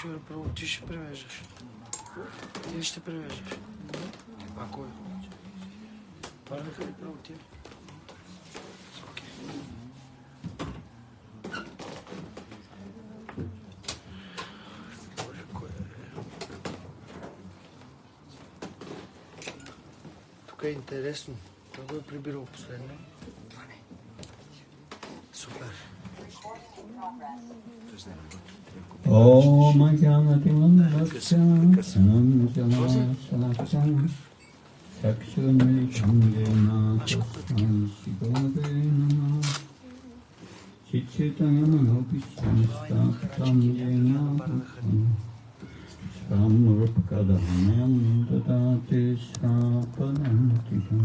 Шива Прабху, ти ще превеждаш. Ти ще превеждаш. Ако е. Параха ли Прабху ти? Тук е интересно. Това го е прибирал последно. Супер. Om Jnanati Mandasya Sanjana Salakam Sakshunilitam Yena Tasmai Shigodena Chichitayamanopistam Statam Yena Samrupkadamyam Dadati Sapadantikam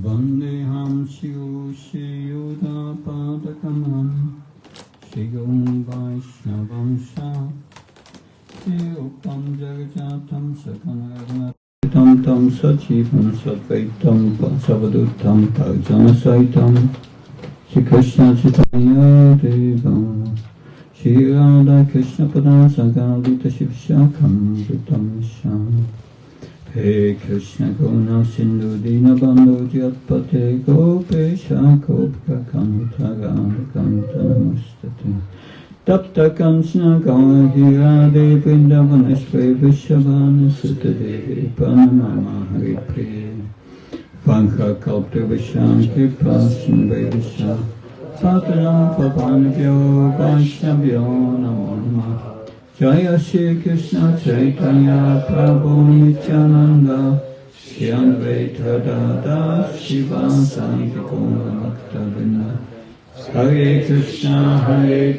Vandeham Shivu Shiyuda Padakamam Shigum Vaishnavam Sha Shiyupam Jagajatam Sakanaganatam Tam Sachivam Satvaitam Savadutam Parjanasaitam Shri Krishna Chaitanya Devam Shri Radha Krishna Padasagavita Shivshakam Vitam Sham He Krishna Karuna Sindhu Dinabandhu Jatpate Gopesha Gopika Kanta Radha Kanta Namastate Tapta Kanchana Gauri Radhe Vrindavaneshwari Vishavana Sutta Devi Pranamama Hari Priya Vankha Kalpta Visham Kripa Sindhu Visha Satanam Pavanabhyo Vaishnavyo Namo Namah Jaya Shri Krishna Chaitanya Prabhu Nityananda Shri Advaita Dada Shiva Santi Gaura Bhakta Vrinda Hare Krishna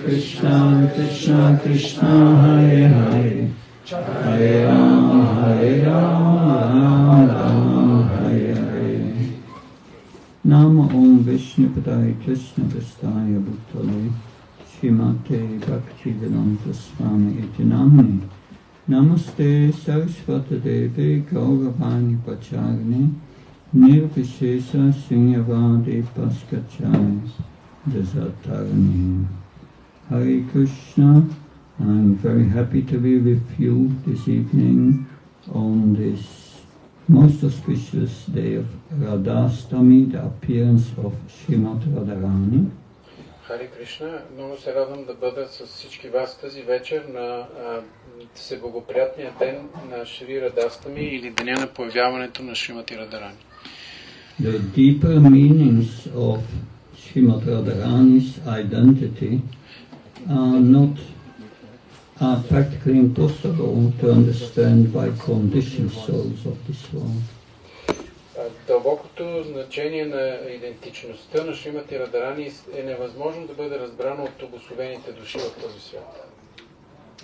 Krishna Krishna Hare Hare Hare Rama Rama Rama Hare Hare Nama Om Vishnupadaya Krishna Prasthaya Bhutale Shrimate Bhakti Vedanta Swami iti Namni Namaste Saraswata Devi Gauravani Pacharni Nirvishesha Shunyavadi Paskachari Dasatarani Hare Krishna. I'm very happy to be with you this evening on this most auspicious day of Radhastami, the appearance of Srimati Radharani. Хари Кришна, много се радвам да бъда с всички вас тази вечер на всеблагоприятния ден на Шри Радхащами или деня на появяването на Шримати Радharani. The deeper meanings of Srimati Radharani's identity are practically impossible to understand by conditioned souls of this world. Дълбокото значение на идентичността на Шримати Радharani е невъзможно да бъде разбрано от обособените души в този свят.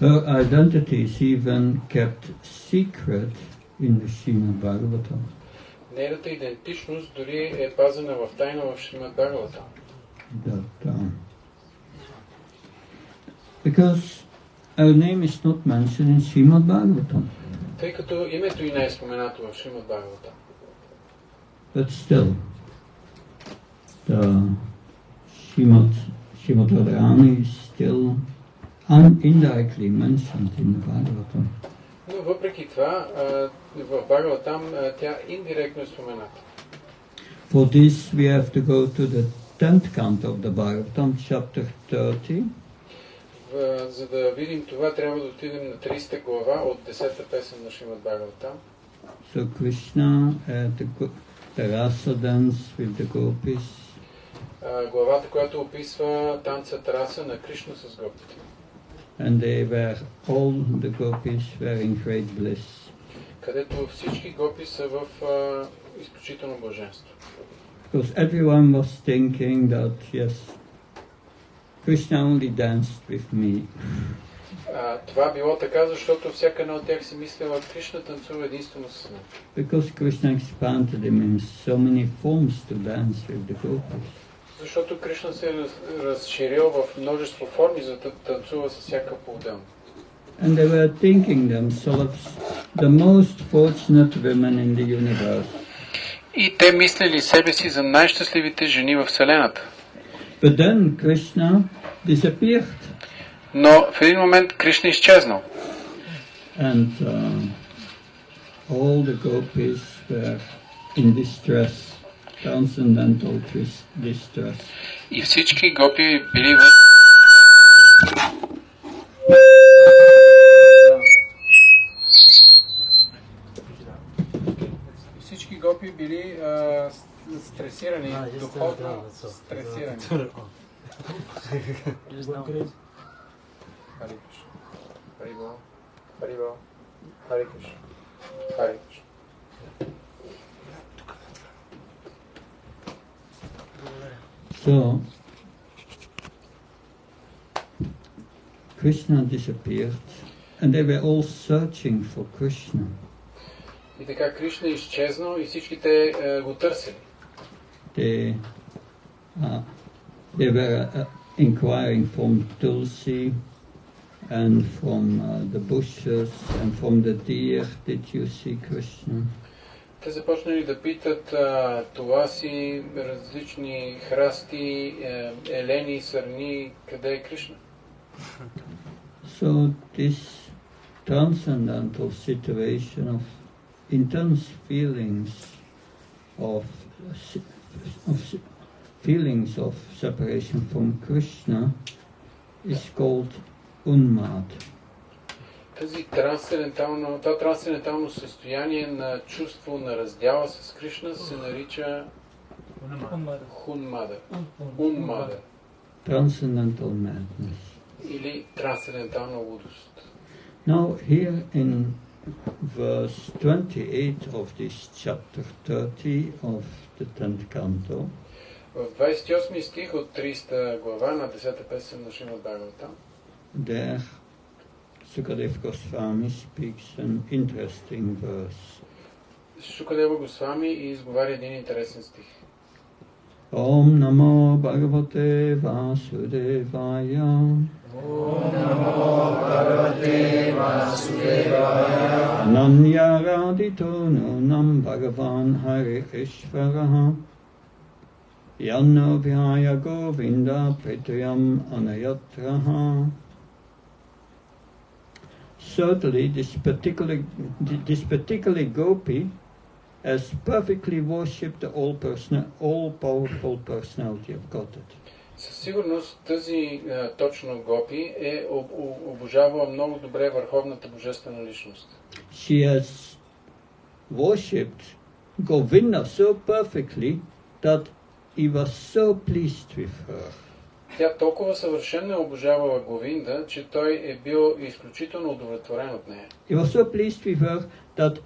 Her identity is even kept secret in the Srimad Bhagavatam. Нейната идентичност дори е пазена в тайна в Шримад Бхагаватам. Because her name is not mentioned in Srimad Bhagavatam. Тъй като името й не е споменато в Шримад Бхагаватам. But still, the Srimati Radharani is still indirectly mentioned in the Bhagavatam. Но въпреки това, в Бхагаватам тя индиректно е спомената. For this we have to go to the 10th canto of the Bhagavatam, chapter 30. За да видим това, трябва да отидем на 30 глава от 10-та песен на Шримад Бхагаватам. So Krishna the rasa dance with the gopis. Главата, която описва танцът раса на Кришна с гопите. And all the gopis were in great bliss. Където всички гопи са в изключително блаженство. Because everyone was thinking that yes, Krishna only danced with me. Това било така, защото всяка една от тях си мислила, Кришна танцува единствено с мен. Because Krishna expanded him in so many forms to dance with the gopis. Защото Кришна се е разширил в множество форми, за да танцува с всяка по-отделно. And they were thinking themselves the most fortunate women in the universe. И те мислили себе си за най-щастливите жени в Вселената. But then Krishna disappeared. Но в един момент Кришна изчезнал. And all the gopis were in distress, transcendental distress. И всички гопи били в... Всички гопи били стресирани, духовно стресирани. Харе Кришна. Харибол. Харибол. Харе Кришна. Харе Кришна. So, Krishna disappeared, and they were all searching for Krishna. И така Кришна изчезнал и всички те го търсили. They were inquiring from Tulsi and from the bushes and from the deer, did you see Krishna? Те започнали да питат това си различни храсти, елени, сърни, къде е Кришна. So this transcendental situation of intense feelings of separation from Krishna is called unmad. Това трансцендентално състояние на чувство на раздяла с Кришна се нарича хунмада. Унмада. Transcendental madness. Или трансцендентална лудост. Now here in verse 28 of this chapter 30 of the 10th canto, в 28 стих от 30 глава на 10-та песен на Шримад Бхагаватам, there Sukadeva Goswami speaks an interesting verse. Шукадева Госвами изговаря един интересен стих. Om Namo Bhagavate Vasudevaya. Om Namo Bhagavate Vasudevaya. Ananya Radito Nunam Bhagavan Hare Ishvaraha. Yanno Vyaya Govinda Prityam Anayatraha. Certainly, this particular gopi has perfectly worshipped the all-powerful personality of Godhead. Със сигурност тази точно гопи е обожавала много добре върховната божествена личност. She has worshipped Govinda so perfectly that he was so pleased with her. Тя толкова съвършено е обожавала Говинда, че той е бил изключително удовлетворен от нея. He was so pleased with her that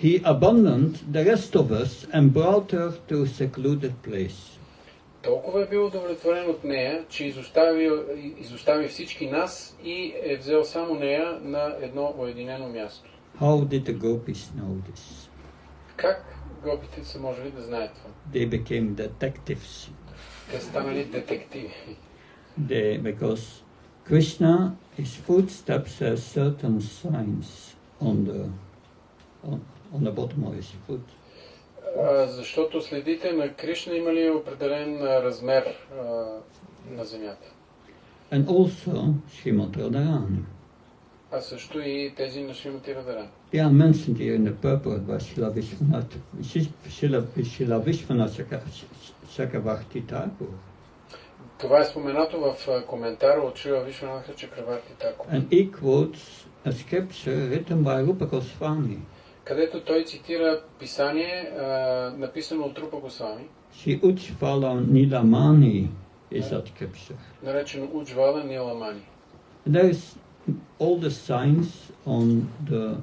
he abandoned the rest of us and brought her to a secluded place. Толкова е бил удовлетворен от нея, че изостави всички нас и е взел само нея на едно уединено място. How did the gopis know this? Как гопите са можели да знаят това? They became detectives. Те станали детективи. Because Krishna, his footsteps have certain signs on the bottom of his foot. Защото следите на Кришна имали определен размер на земята. And also Srimad Radharani. А също и тези на Шримати Радарани. They are mentioned here in the purport by Srila Vishwanath Chakravarti Thakur. Това е споменато в коментара от Шрила Вишванаха Чакраварти Такур. And he quotes a scripture written by Rupa Goswami. Където той цитира писание, написано от Рупа Госвами. Shri Ujjvala Nilamani is that scripture. Наречено Уджвала Ниламани. There is all the signs on the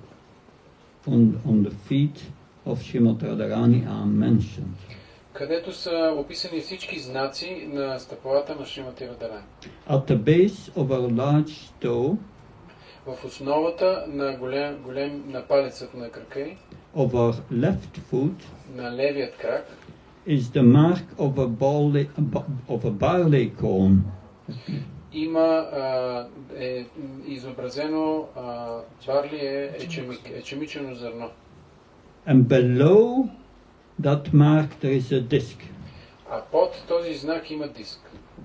feet of Srimad Radharani are mentioned. Където са описани всички знаци на стъпалата на Шримати Радарани. At the base of a large toe, в основата на на палецът на крака й, of our left foot, на левият крак, is the mark of a barley corn. Има изобразено барли ечемичено зърно. And below that mark there is a disc. А под този знак има диск.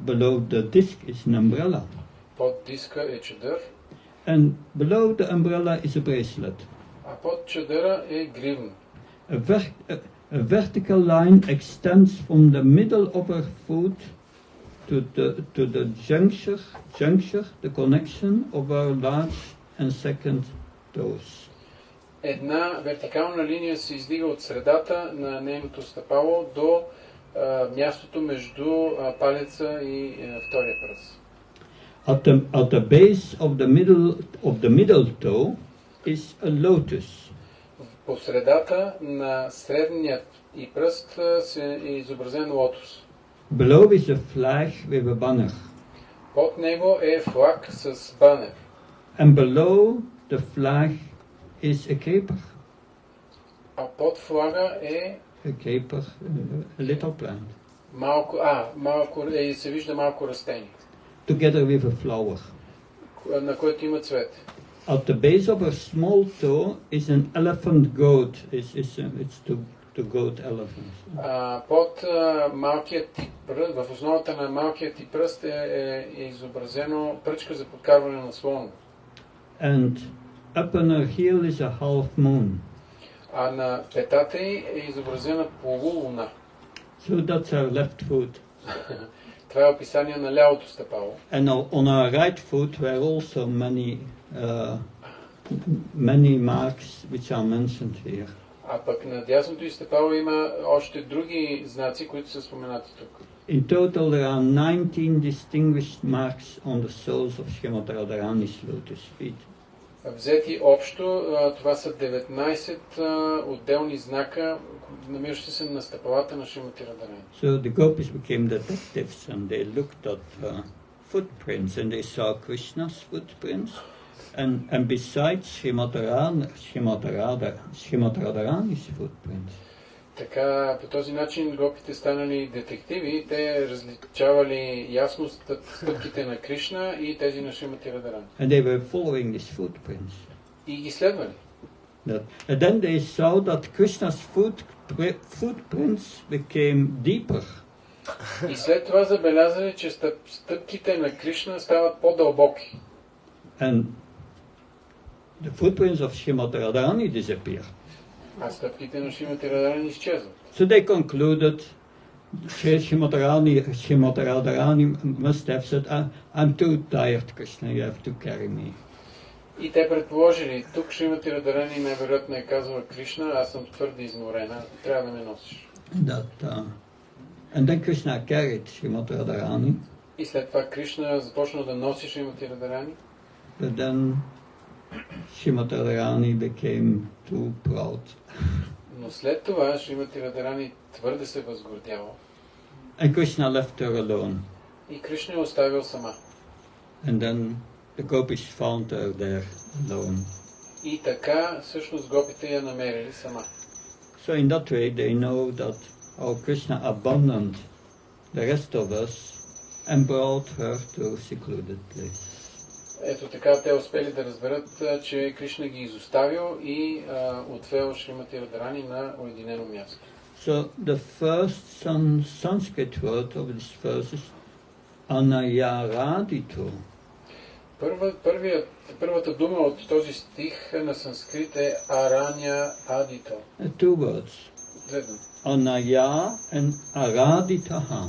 Below the disc is an umbrella. Под диска е чадър. And below the umbrella is a bracelet. А под чадъра е гривна. A vertical line extends from the middle of her foot to the juncture, the connection of her large and second toes. Една вертикална линия се издига от средата на нейното стъпало до мястото между палеца и втория пръст. At the base of the middle toe is a lotus. По средата на средният и пръст е изобразен лотос. Below is a flag with a banner. Под него е флаг с банер. And below the flag is a caper. А под флага е A caper, a little plant. малко се вижда малко растение, Together with a flower. на което има цвет. At the base of a small toe is an elephant goat. It's to goat elephants. Под малкият ти пръст, в основата на малкият ти пръст е изобразено пръчка за подкарване на слон. And up on her heel is a half moon. А на петата й е изобразена полулуна. So that's her left foot. Това е описание на лявото стъпало. And on her right foot were also many marks which are mentioned here. А пък на дясното й стъпало има още други знаци, които са споменати тук. In total there are 19 distinguished marks on the soles of Srimati Radharani's lotus feet. Взети общо, това са 19 отделни знака, намиращи се на стъпалата на Шримати Радharani. So the gopis became detectives and they looked at footprints and they saw Krishna's footprints and besides Srimati Radharani's footprints. Така, по този начин гопите станали детективи, те различавали ясно стъпките на Кришна и тези на Шримати Радharani. And they were following these footprints. И ги следвали. And then they saw that Krishna's footprints became deeper. И след това забелязали, че стъпките на Кришна стават по-дълбоки. And the footprints of Srimati Radharani disappeared. А стъпките на Шримати Радharani изчезват. So they concluded, Srimati Radharani must have said, I'm too tired, Krishna, you have to carry me. И те предположили, тук Шримати Радharani най-вероятно е казала Кришна, аз съм твърде изморена, трябва да ме носиш. And then Krishna carried Srimati Radharani. И след това Кришна започна да носи Шримати Радharani. But then Srimati Radharani became too proud. Но след това Шримати Радharani твърде се възгордяла. And Krishna left her alone. И Кришна я оставил сама. And then the gopis found her there alone. И така всъщност гопите я намерили сама. So in that way they know that our Krishna abandoned the rest of us and brought her to a secluded place. Ето така те успели да разберат, че Кришна ги изоставил и отвел Шримати Радharani на уединено място. So the first Sanskrit word of this verse is anayaradito. Първата дума от този стих на санскрит е араня адито. Two words. Anaya and araditaha.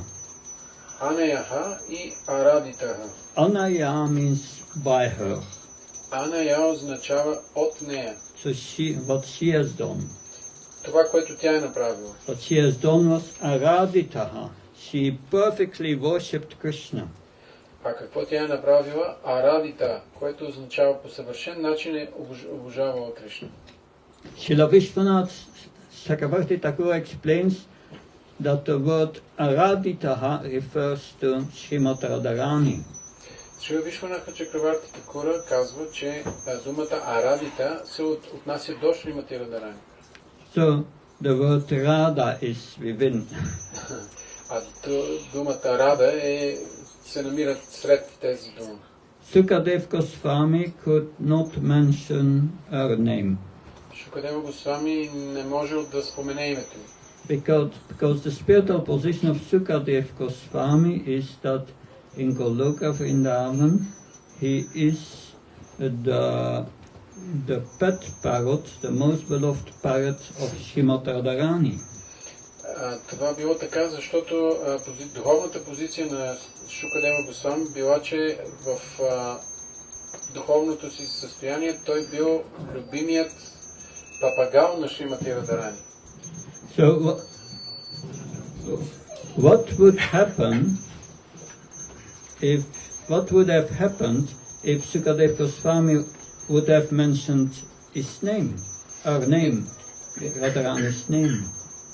Аняяха и арадитаха. Anaya means by her. Аная означава от нея. So what she has done. Това, което тя е направила. What she has done was araditaha. She perfectly worshipped Krishna. А какво тя е направила? Арадита, което означава по съвършен начин е обожавала Кришна. Srila Vishwanath Chakravarti Thakur explains that the word araditaha refers to Srimati Radharani. Шрила Вишванаха Чакраварти Такура казва, че думата арадита се отнася до Шримати Радharani. So the word Radha is within. А думата Рада се намира сред тези думи. Sukadev Goswami could not mention her name. Шукадева Госвами не можел да спомене името. Because the spiritual position of Sukadeva Goswami is that in Goloka Vrindavan he is the pet parrot, the most beloved parrot of Srimati Radharani. Това било така, защото духовната позиция на Шукадева Госвами била, че в духовното си състояние той бил любимият папагал на Шримати Радharani. So what would have happened if Sukadeva Goswami would have mentioned his name, our name, Radharani's name?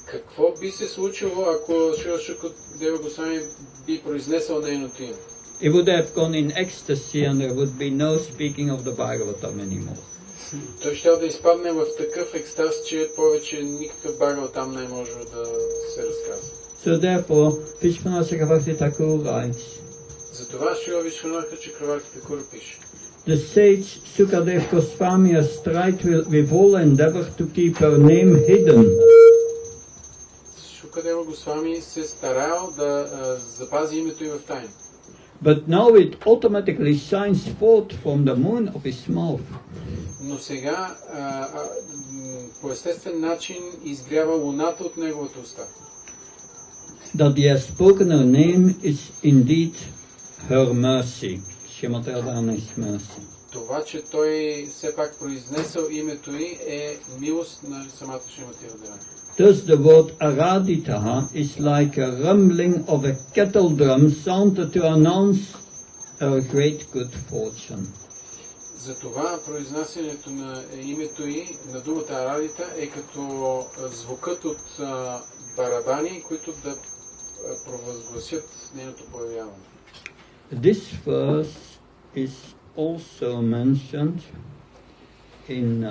Какво би се случило, ако Шукадева Госвами би произнесъл нейното име? It would have gone in ecstasy and there would be no speaking of the Bhagavatam anymore. Той ще да изпадне в такъв екстаз, че повече никакъв Бхагаватам не може да се разказва. So therefore, Vishwanath Chakravarti Thakur writes, затова Шрила Вишванатха Чакраварти Тхакур пише: The sage Sukadeva Goswami has tried with all endeavor to keep her name hidden. Шукадева Госвами се старал да запази името и в тайна. But now it automatically shines forth from the moon of his mouth. Но сега по естествен начин изгрява луната от неговата уста. That he has spoken her name is indeed her mercy, Srimati Radharani's mercy. Това, че той все пак произнесъл името й, е милост на самата Шримати Радharani. Thus the word Araditaha is like a rumbling of a kettle drum sounded to announce her great good fortune. Затова произнасянето на името й, на думата Арадита, е като звукът от барабани, които да провъзгласят нейното появяване. This verse is also mentioned in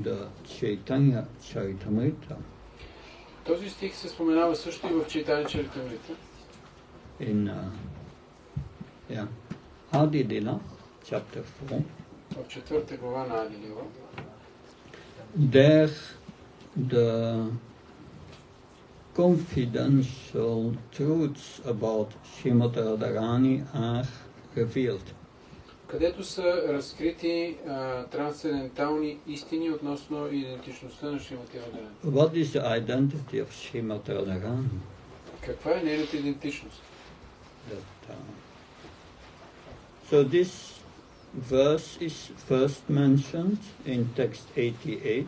the Chaitanya Charitamrita. Този стих се споменава също и в Чайтanya Чаритамрита. In Adi Lila, chapter 4. В 4 глава на Ади Лила. There the confidential truths about Srimati Radharani are revealed. Където са разкрити трансцендентални истини относно идентичността на Шримати Радharani. What is the identity of Srimati Radharani? Каква е нейната идентичност? So this verse is first mentioned in text 88.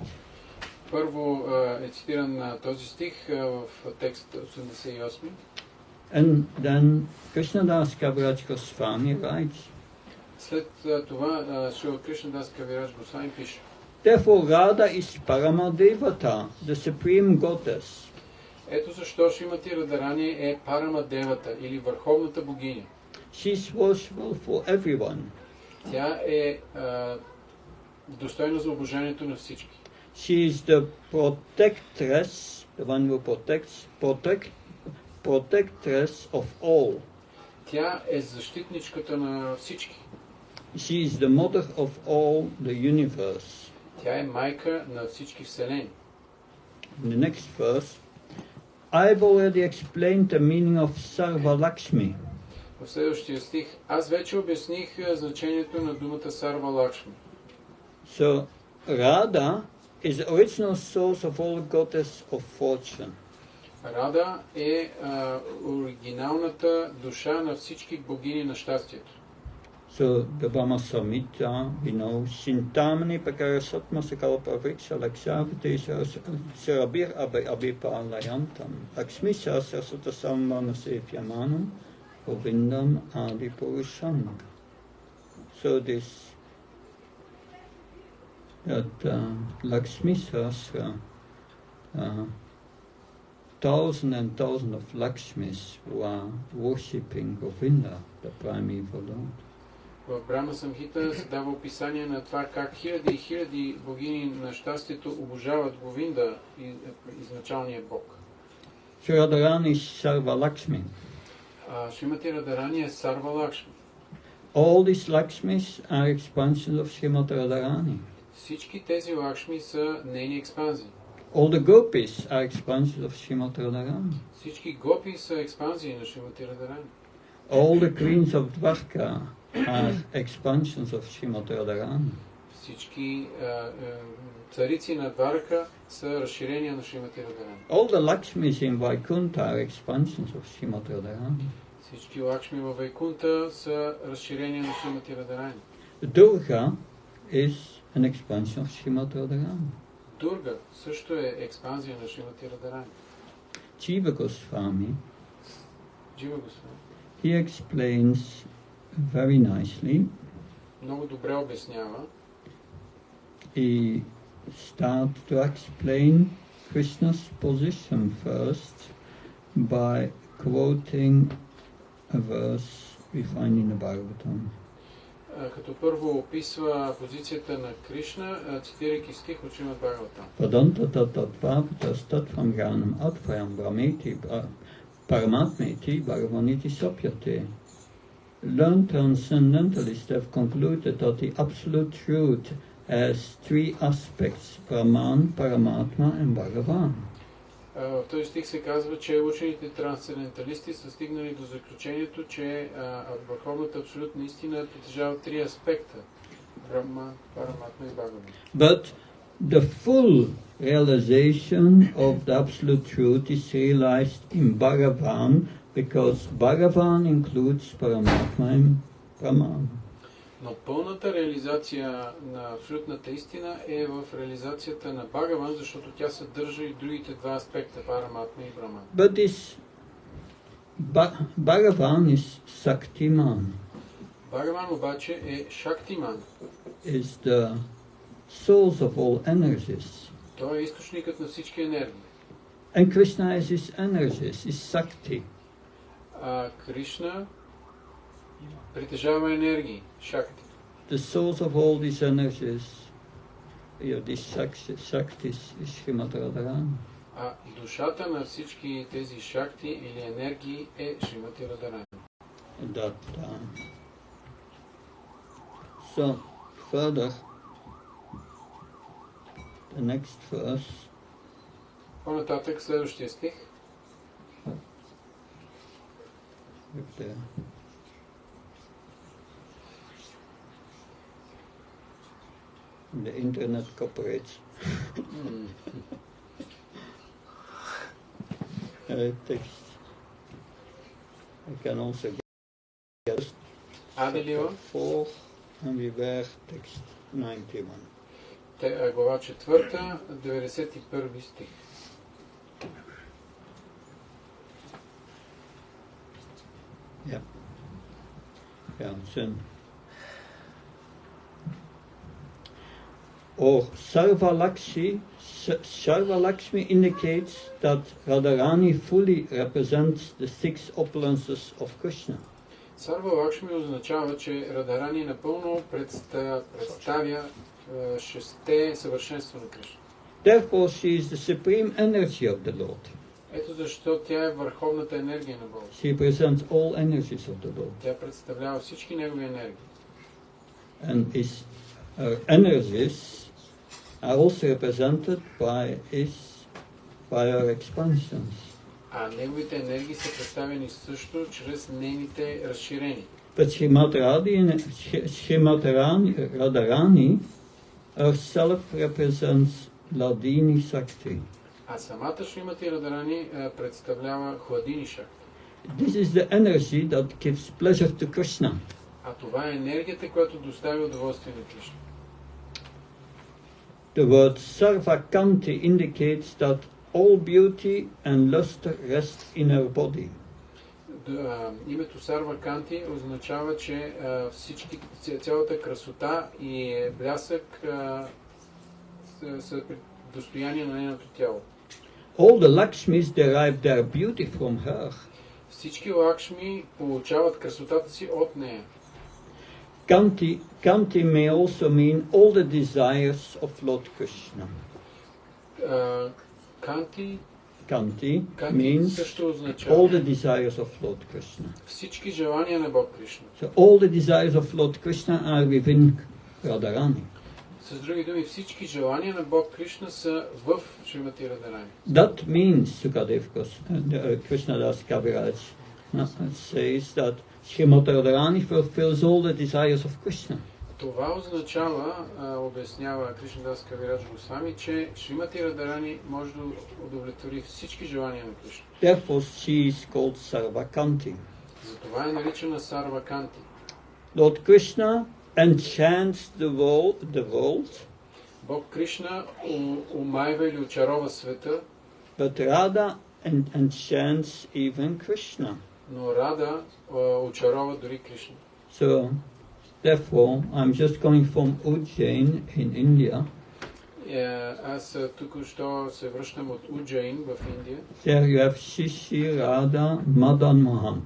Първо е цитиран този стих в текст 88. And then Krishnadas Kaviraj Goswami writes, след това Шрила Кришнадас Кавирадж Госвами пише: Therefore Radha is Paramadevata, the supreme goddess. Ето защо Шримати Радharani е Парамадевата или върховната богиня. She is worshipable for everyone. Тя е достойна за обожанието на всички. She is the protectress, the one who protectress of all. Тя е защитничката на всички. She is the mother of all the universe. Тя е майка на всички вселени. In the next verse, I've already explained the meaning of Sarva Lakshmi. В следващия стих аз вече обясних значението на думата Сарва Лакшми. So Radha is the original source of all goddess of fortune. Рада е оригиналната душа на всички богини на щастието. So the Brahma Samhita, Shintamani Pakarasatma Sakalpa Vriksha Lakshavati Sarabir Abhipalayantam Lakshmi Sasasata Samvana Sefyamanam Govindam Adi Purusham. So this that Lakshmi Sasra, thousands and thousands of Lakshmis who are worshipping Govinda, the primeval Lord. В Брахма Самхита се дава описание на това как хиляди и хиляди богини на щастието обожават Говинда, изначалния бог. Radharani is Sarva Lakshmi. Шримати Радharani е Сарва Лакшми. All these Lakshmis are expansions of Srimati Radharani. Всички тези Лакшми са нейни експанзии. All the gopis are expansions of Srimati Radharani. Всички гопи са експанзии на Шримати Радарани. All the queens of Dwarka are expansions of Srimati Radharani. Всички царици на Дварака са разширения на Шримати Радарани. All the Lakshmis in Vaikuntha are expansions of Srimati Radharani. Всички Лакшми във Вайкунта са разширения на Шримати Радарани. Durga is an expansion of Srimati Radharani. Дурга също е експанзия на Шримати Радарани. Jiva Goswami, Джива Госвами he explains very nicely. много добре обяснява. He starts to explain Krishna's position first by quoting a verse we find in the Bhagavatam. Като първо описва позицията на Кришна, цитирайки стих от Шримад Бхагаватам. Vedanta tattva tattvam jnanam advayam brahmeti paramatmeti bhagavaniti sapyate. Learned transcendentalists have concluded that the absolute truth has three aspects: Brahman, Paramatma and Bhagavan. В този стих се казва, че учените трансценденталисти са стигнали до заключението, че върховната абсолютна истина притежава три аспекта: Брахман, Параматма и Бхагаван. But the full realization of the absolute truth is realized in Bhagavan, because Bhagavan includes Paramatma and Brahman. Но пълната реализация на абсолютната истина е в реализацията на Бхагаван, защото тя съдържа и другите два аспекта, Параматма и Браман. But this Bhagavan is Saktiman, Бхагаван обаче е Шактиман. is the source of all energies. Той е източникът на всички енергии. And Krishna is his energies, is Sakti. Кришна притежава енергии, Шакти. The source of all these energies, this Shakti is Srimati Radharani. А душата на всички тези шакти или енергии е Шримати Радарани. So, further, the next verse. По-нататък следващия стих. The internet cooperates. Text. I can also get Аделио. 4 and we were text 91. Глава 4, 91 стих. Yeah. Yeah, then. Or Sarva Lakshmi indicates that Radharani fully represents the six opulences of Krishna. Сарва Лакшми означава, че Радарани напълно представя шесте съвършенства на Кришна. Therefore she is the supreme energy of the Lord. Ето защо тя е върховната енергия на Бога. She represents all energies of the Lord. Тя представлява всички негови енергии. And his energies are also represented by her expansions. А неговите енергии са представени също чрез нейните разширения. But Srimati Radharani herself represents Ladini Sakti. А самата Шримати Радарани представлява Хладини Шакти. This is the energy that gives pleasure to Krishna. А това е енергията, която доставя удоволствие на Кришна. The word Sarvakanti indicates that all beauty and lust rest in her body. Името Сарва Канти означава, че цялата красота и блясък са достояние на нейното тяло. All the Lakshmis derive their beauty from her. Всички Лакшми получават красотата си от нея. Kanti may also mean all the desires of Lord Krishna. Kanti means all the desires of Lord Krishna. Всички желания на Бог Кришна. So all the desires of Lord Krishna are within Radharani. С други думи, всички желания на Бог Кришна са в Шримати Радарани. That means, Sukadev Krishnadas Kaviraj says that Srimati Radharani fulfills all the desires of Krishna. Това означава, обяснява Кришнадас Кавирадж Госвами, че Шримати Радарани може да удовлетвори всички желания на Кришна. Therefore she is called Sarvakanti. Затова е наричана Сарваканти. Lord Krishna enchants the world, Бог Кришна умайва или очарова света, but Radha enchants even Krishna. но Рада очарова дори Кришна. So, therefore, I'm just going from Ujjain in India. Аз току-що се връщам от Уджайн в Индия. There you have Shishi, Radha, Madan Mohan.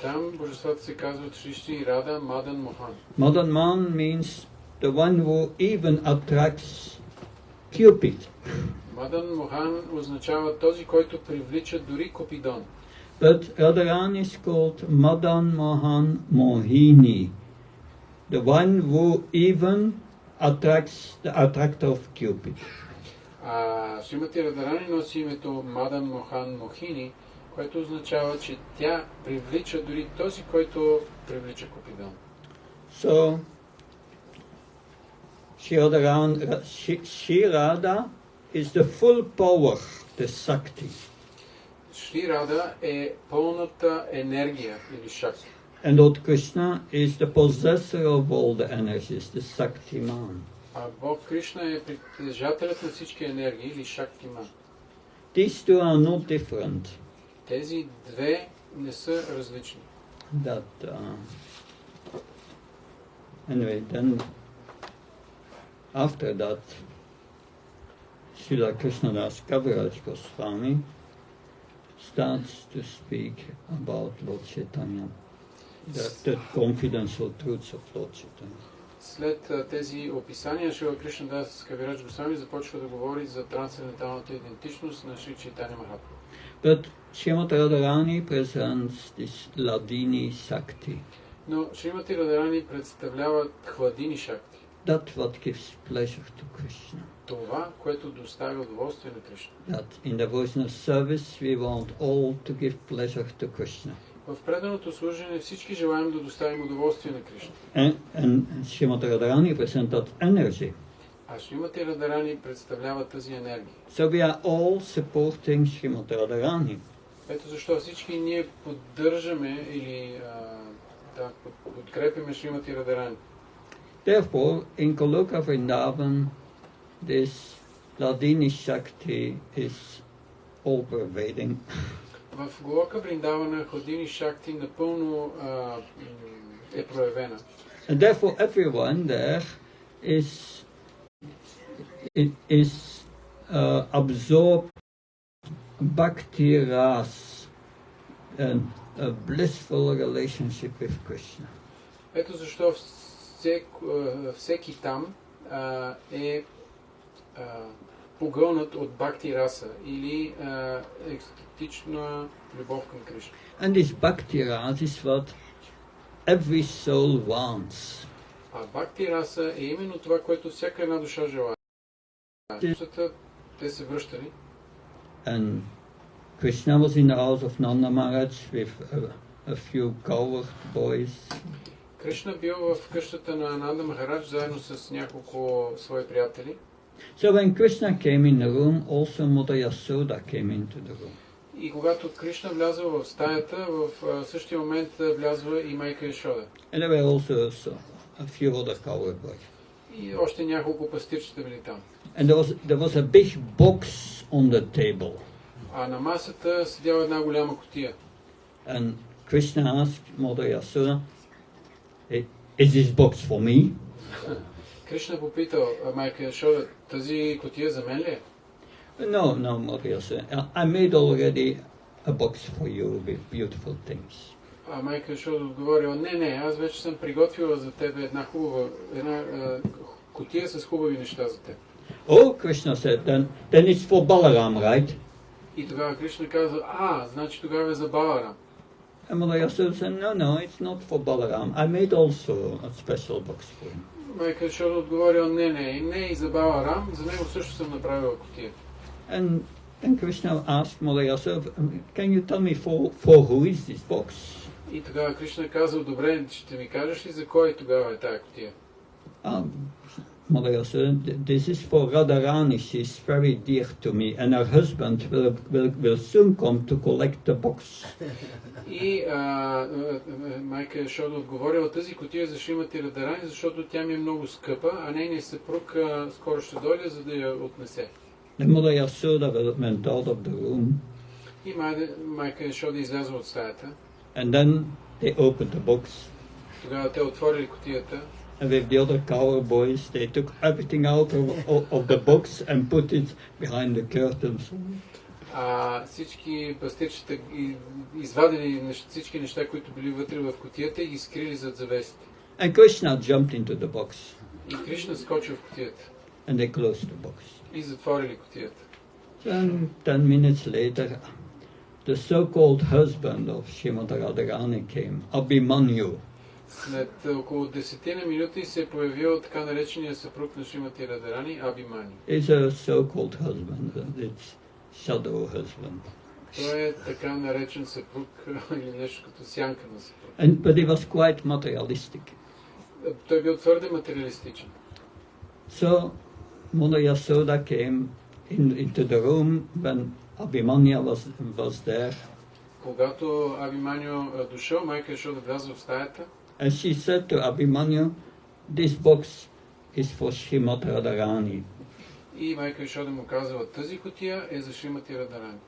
Там божествата се казват Шиши, Рада, Мадан, Мохан. Madan Mohan means the one who even attracts Cupid. Мадан Мохан означава този, който привлича дори Купидон. But Radharani is called Madan Mohan Mohini, the one who even attracts the attractor of Cupid. Шримати Радарани носи името Мадан Мохан Мохини, което означава, че тя привлича дори този, който привлича Купидон. So, Shri Radha is the full power, the Sakti. Шри Рада е пълната енергия или шакти. And Lord Krishna is the possessor of all the energies, the Sakti man. А Бог Кришна е притежателят на всички енергии или шакти ман. These two are not different. Тези две не са различни. Anyway, then after that, Srila Krishnadas Kaviraj Goswami starts to speak about Lord Chaitanya, the confidential truths of Lord Chaitanya. След тези описания, Шрила Кришнадас Кавирадж Госвами започва да говори за трансценденталната идентичност на Шри Чайтаня Махапрабху. But Srimati Radharani presents this Ladini Sakti. Но Шримати Радарани представлява хладини шакти. That what gives pleasure to Krishna. Това, което доставя удоволствие на Кришна. That in devotional service we want all to give pleasure to Krishna. В преданото служение всички желаем да доставим удоволствие на Кришна. And Srimati Radharani presents that energy. А Шримати Радарани представлява тази енергия. So we are all supporting Srimati Radharani. Ето защо всички ние поддържаме или подкрепяме Шримати Радарани. Therefore, in Goloka Vrindavan, this Ladini Shakti is all-pervading. В Голока Вриндавана Хладини Шакти напълно е проявена. And therefore, everyone there is absorbed Bhakti Ras and a blissful relationship with Krishna. Ето защо всеки там е погълнат от Бхакти Раса или екстатична любов към Кришна. And this Bhakti Ras is what every soul wants. А Бхакти Раса е именно това, което всяка една душа желая. Те се връщали. And Krishna was in the house of Nanda Maharaj with a few coward boys. Кришна бил в къщата на Нанда Махарадж заедно с няколко свои приятели. So when Krishna came in the room, also Mother Yasoda came into the room. И когато Кришна влязъл в стаята, в същия момент влязва и майка Яшода. And there were also a few other coward boys. И още няколко пастирчета били там. And there was a big box on the table. А на масата седяла една голяма кутия. And Krishna asked Mother Yasoda, is this box for me? Кришна попитал майка Яшода, тази кутия за мен ли е? No, Mother Yasoda. I made already a box for you with beautiful things. А майка Яшода отговорила, не, аз вече съм приготвила за тебе една кутия с хубави неща за теб. Oh, Krishna said, then it's for Balaram, right? И тогава Кришна каза, значи тогава е за Баларам. And Mother Yasoda said, no, it's not for Balaram. I made also a special box for him. Майка Шода отговорила, не, Изабала Рам, за него също съм направила кутия. And then Krishna asked Mother Yasoda, can you tell me for who is this box? И тогава Кришна казал, добре, ще ми кажеш ли за кой тогава е тая кутия? Mother Yasoda, this is for Radharani, she's very dear to me, and her husband will soon come to collect the box. И майка Яшода отговорила, тази кутия за Шримати Радарани, защото тя ми е много скъпа, а нейният съпруг скоро ще дойде, за да я отнесе. The Mother Yasoda went out of the room. И майка Яшода излязла от стаята. And then they opened the box. Тогава те отворили кутията. And with the other cowboys, they took everything out of the box and put it behind the curtains. Всички пастирчета извадили всички неща, които били вътре в кутията и ги скрили зад завесите. And Krishna jumped into the box. И Кришна скочи в кутията. And they closed the box. И затворили кутията. Then 10 minutes later, the so-called husband of Srimati Radharani came, Abhimanyu. След около 10 минути се е появил така наречения съпруг на Шримати Радарани, Абхиманю. It's a so-called husband. It's shadow husband. Той е така наречен съпруг или нещо като сянка на съпруг. But he was quite materialistic. Той бил твърде материалистичен. So Mother Yasoda came into the room when Abhimanyu was there. Когато Абхиманю дошъл, майка Яшода влязла в стаята. And she said to Abhimanyu, this box is for Srimati Radharani. И майка Яшода му казала, тази кутия е за Шримати Радарани.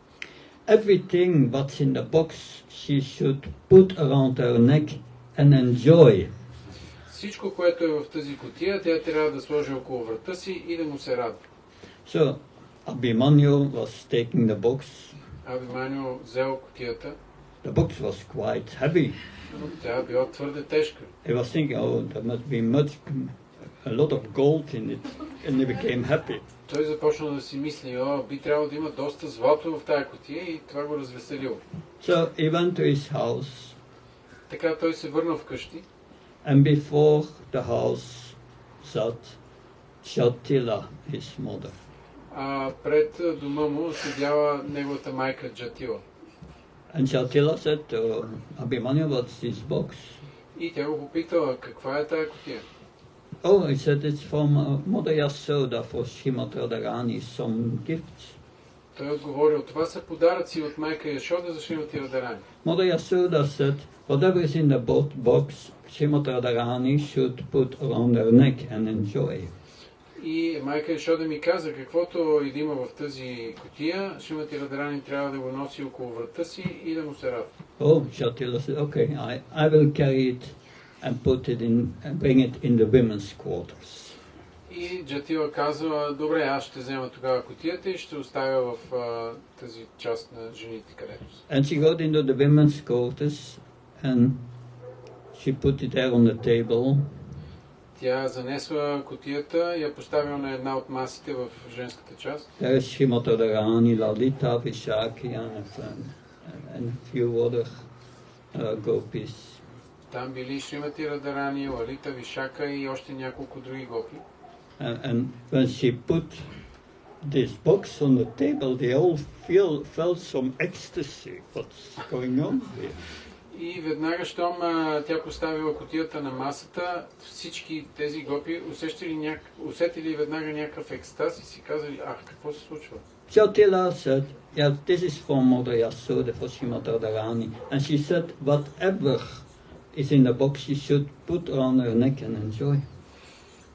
Everything what's in the box she should put around her neck and enjoy. Всичко, което е в тази кутия, тя трябва да сложи около врата си и да му се радва. So Abhimanyu was taking the box. Абхиманю взел кутията. The box was quite heavy. Тя била твърде тежка. He was thinking, oh, there must be a lot of gold in it, and he became happy. Той започна да си мисли, би трябвало да има доста злато в тая кутия и това го развеселило. So he went to his house. Така той се върна вкъщи. And before the house sat Jatila, his mother. Пред дома му седяла неговата майка Джатила. And Jatila said to Abhimanyu, what's this box? И тя го попитала, каква е тая кутия? Oh, he said, it's from Mother Yasoda for Srimati Radharani, some gifts. Той отговорил, това са подаръци от майка Яшода за Шримати Радарани. Mother Yasoda said, whatever is in the box, Srimati Radharani should put around her neck and enjoy. И майка Яшода ми каза, каквото и да има в тази кутия, Шримати Радарани трябва да го носи около врата си и да му се радва. Oh, Jatila said, okay, I will carry it and put it in and bring it in the women's quarters. И Джатила казва, добре, аз ще взема тогава кутията и ще оставя в тази част на жените, където са. And she got into the women's quarters and she put it there on the table. Тя занесла кутията и я поставила на една от масите в женската част. There is Srimati Radharani, Lalita, Vishaki and a few other gopis. Там били Шримати Радарани, Лалита, Вишака и още няколко други гопи. And when she put this box on the table, they all felt some ecstasy. What's going on here? И веднага, щом тя поставила кутията на масата, всички тези гопи усетили веднага някакъв екстаз и си казали, какво се случва? Jatila said, yeah, this is from Mother Yasoda for Srimati Radharani. And she said, whatever is in the box, she should put around her neck and enjoy.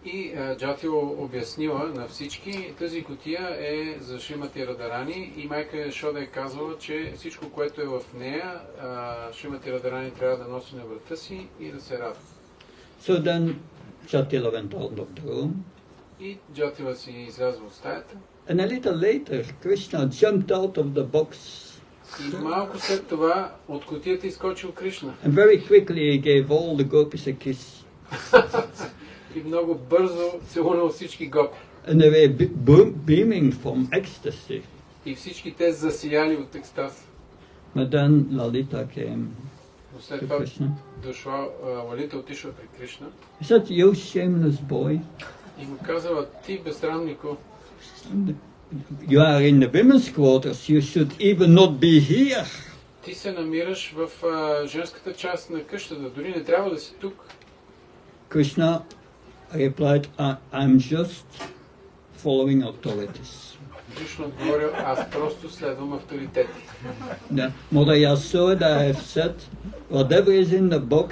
И Джатила обяснила на всички, тази кутия е за Шримати Радарани и майка Яшода е казала, че всичко, което е в нея, Шримати Радарани трябва да носи на врата си и да се радва. So then Jatila went out of the room. И Джатила си излязла от стаята. And a little later, Krishna jumped out of the box. И малко след това от кутията изскочил Кришна. And very quickly he gave all the gopis a kiss. И много бързо целунал всички гопи. And they were beaming from ecstasy. И всички те засияли от екстаз. But then Lalita came. Но след това дошла, Лалита отишла при Кришна. He said, "You shameless boy, И му казала, ти безсрамнико, you are in the women's quarters, you should even not be here." ти се намираш в женската част на къщата, дори не трябва да си тук. Krishna replied, "I'm just following authorities." Кришна отговорил, аз просто следвам авторитети. Mother Yasoda have said, "Whatever is in the box,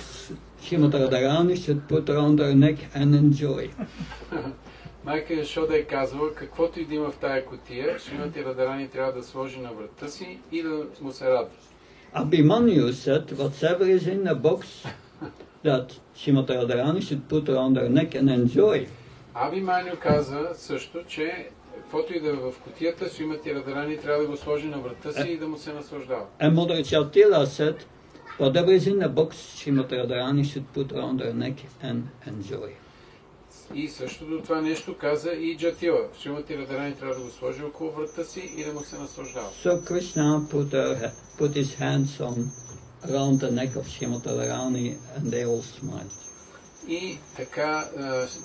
Srimati Radharani should put around her neck and enjoy." Майка Яшода е казвала, каквото и да има в тая кутия, Шримати Радарани трябва да сложи на врата си и да му се радва. Abhimanyu said, "Whatever is in the box, that Srimati Radharani should put around her neck and enjoy." Абхиманю каза също, че каквото и да е в кутията, Шримати Радарани трябва да го сложи на врата си и да му се наслаждава. And Mother Chatila said, "Whatever is in the box, Srimati Radharani should put around her neck and enjoy." И същото това нещо каза и Джатила. Шримати Радарани трябва да го сложи около врата си и да му се наслаждава. So Krishna put his hands around the neck of Srimati Radharani and they all smiled. И така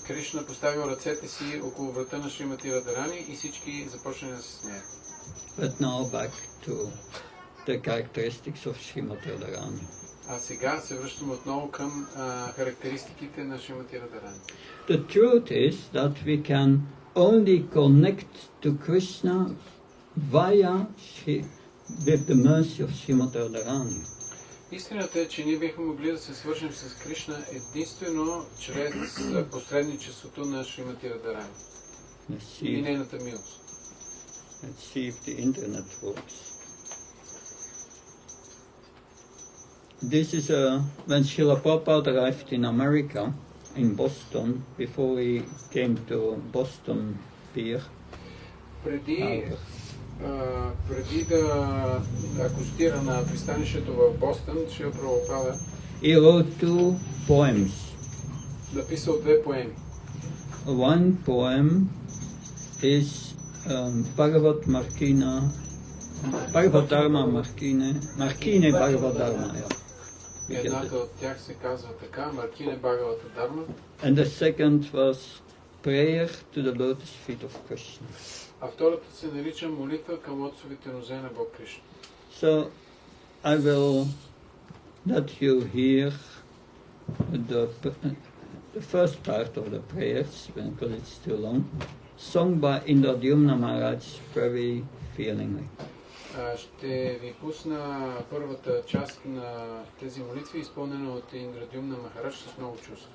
Кришна поставил ръцете си около врата на Шримати Радарани и всички започнали да се смеят. But now back to the characteristics of Srimati Radharani. А сега се връщаме отново към характеристиките на Шримати Радарани. The truth is that we can only connect to Krishna with the mercy of Srimati Radharani. Истината е, че ние бихме могли да се свържем с Кришна единствено чрез посредничеството на Шримати Радарани и нейната милост. Let's see if the internet works. This is when Srila Prabhupada arrived in America, in Boston, before he came to Boston Pier. Преди да акостира на пристанището в Бостон, Шрила Прабхупада He wrote two poems. Написал две поеми. One poem is Bhagavad Dharma Markine Bhagavad Dharma. Едната от тях се казва така, Маркине Бхагавата Дарма. And the second was Prayer to the Lotus Feet of Krishna. А втората се нарича молитва към лотосовите нозе на Бог Кришна. So I will let you hear the first part of the prayers, because it's too long, sung by Indradyumna Maharaj very feelingly. Ще ви пусна първата част на тези молитви, изпълнена от Индрадюмна Махарадж с много чувство.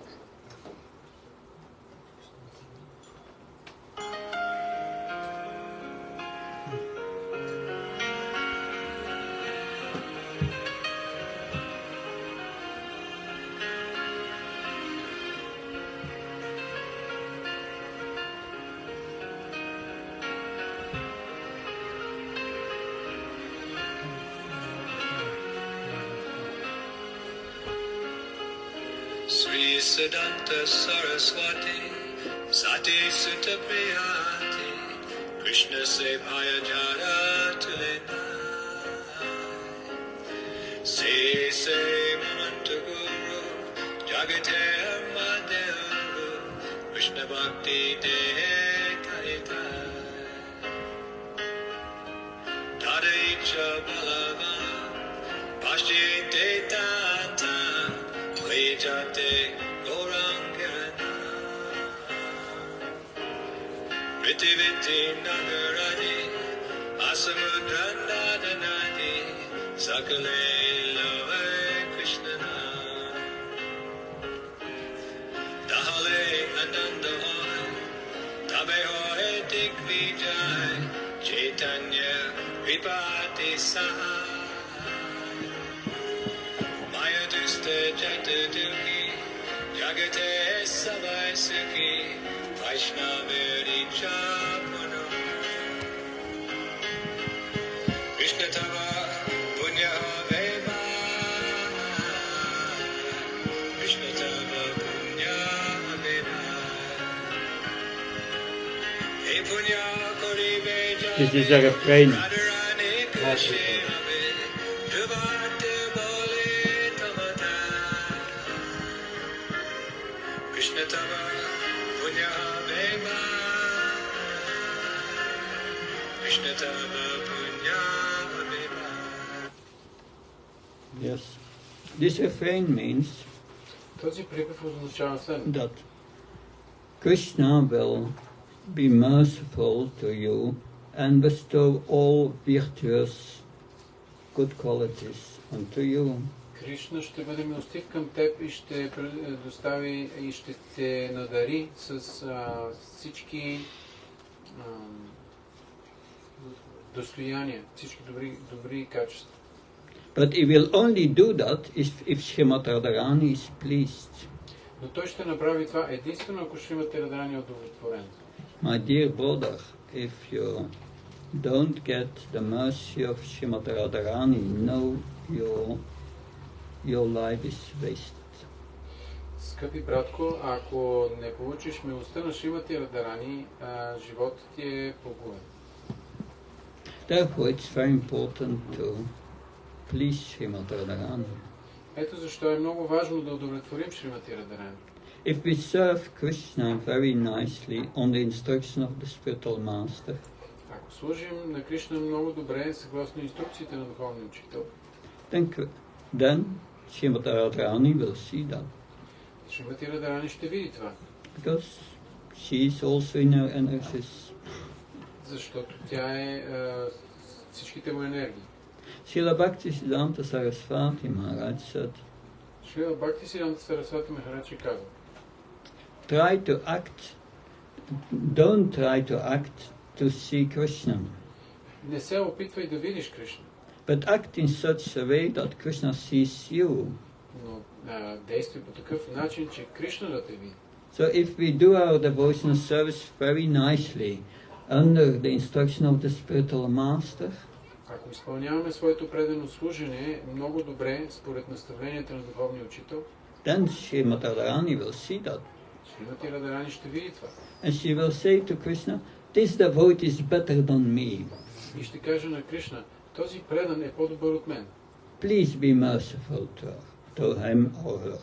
Sri Siddhanta Saraswati Sati Sutta Priyati Krishna Se Bhaya Jara Tulena Se Mananta Guru Jagate Madhuru Krishna Bhakti De Karita Tada Icha Balava Pashti De Tata Jate Gorangana Viti Viti Nagarani Asamudrandanadi Sakale Love Krishnana Dahale Anandahai Tabehoe Digvijay Chaitanya Vipati Saha Maya Duste Jataduki Jagate Savai Sukhi Vaishnaveri Chapano Krishna Tava Punya Vema Krishna Tava Punya Vema Hey Punya Kori Veja This is a refrain. Radharani Krishna Vishnatama Punya Veva. Yes. This refrain means Този припев означава следното. that Krishna will be merciful to you and bestow all virtuous good qualities unto you. Кришна ще бъде милостив към теб и ще предостави и ще те надари с всички достояния, всички добри качества. But he will only do that if Srimati Radharani is pleased. Но той ще направи това единствено, ако Шримати Радарани е удовлетворен. My dear brother, if you don't get the mercy of Srimati Radharani, know your life is wasted. Скъпи братко, ако не получиш милостта на Шримати Радарани, животът ти е погубен. Therefore, it's very important to please Srimati Radharani. Ето защо е много важно да удовлетворим Шримати Радарани. If we serve Krishna very nicely on the instruction of the spiritual master, Ако служим на Кришна много добре, съгласно инструкциите на духовния учител, then Srimati Radharani will see that. Шримати Радарани ще види това. Because she is also in her energies. Защото тя е всичките му енергии. Srila Bhaktisiddhanta Saraswati Maharaj said, Шрила Бхакти Сиданта Сарасвати Махарадж казва: don't try to act to see Krishna, не се опитвай да видиш Кришна, but act in such a way that Krishna sees you. но действай по такъв начин, че Кришна да те види. So if we do our devotional service very nicely under the instruction of the spiritual master, Ако изпълняваме своето предано служене много добре, според наставленията на духовния учител, then Srimati Radharani will see that. Шримати Радарани ще види това. And she will say to Krishna, this devotee is better than me. И ще каже на Кришна: този предан е по-добър от мен. Please be merciful to him or her.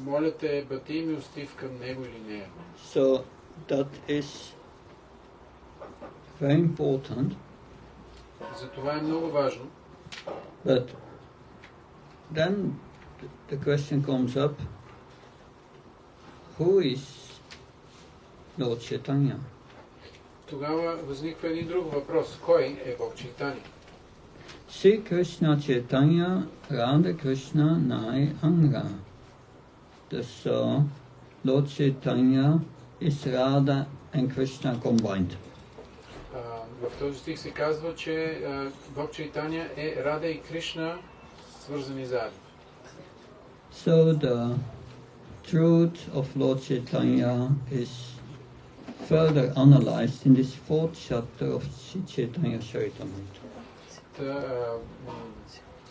Моля те, бъди милостив към него или нея. So that is very important. Затова е много важно. But then the question comes up, who is Lord Chaitanya? Тогава възниква един друг въпрос. Кой е Бог Чайтания? Sri Krishna Chaitanya Radha Krishna Nai Anga. So Lord Chaitanya is Radha and Krishna combined. В този стих се казва, че Бог Чайтания е Рада и Кришна свързани заедно. So the truth of Lord Chaitanya is further analyzed in this fourth chapter of Chaitanya Charitamrita.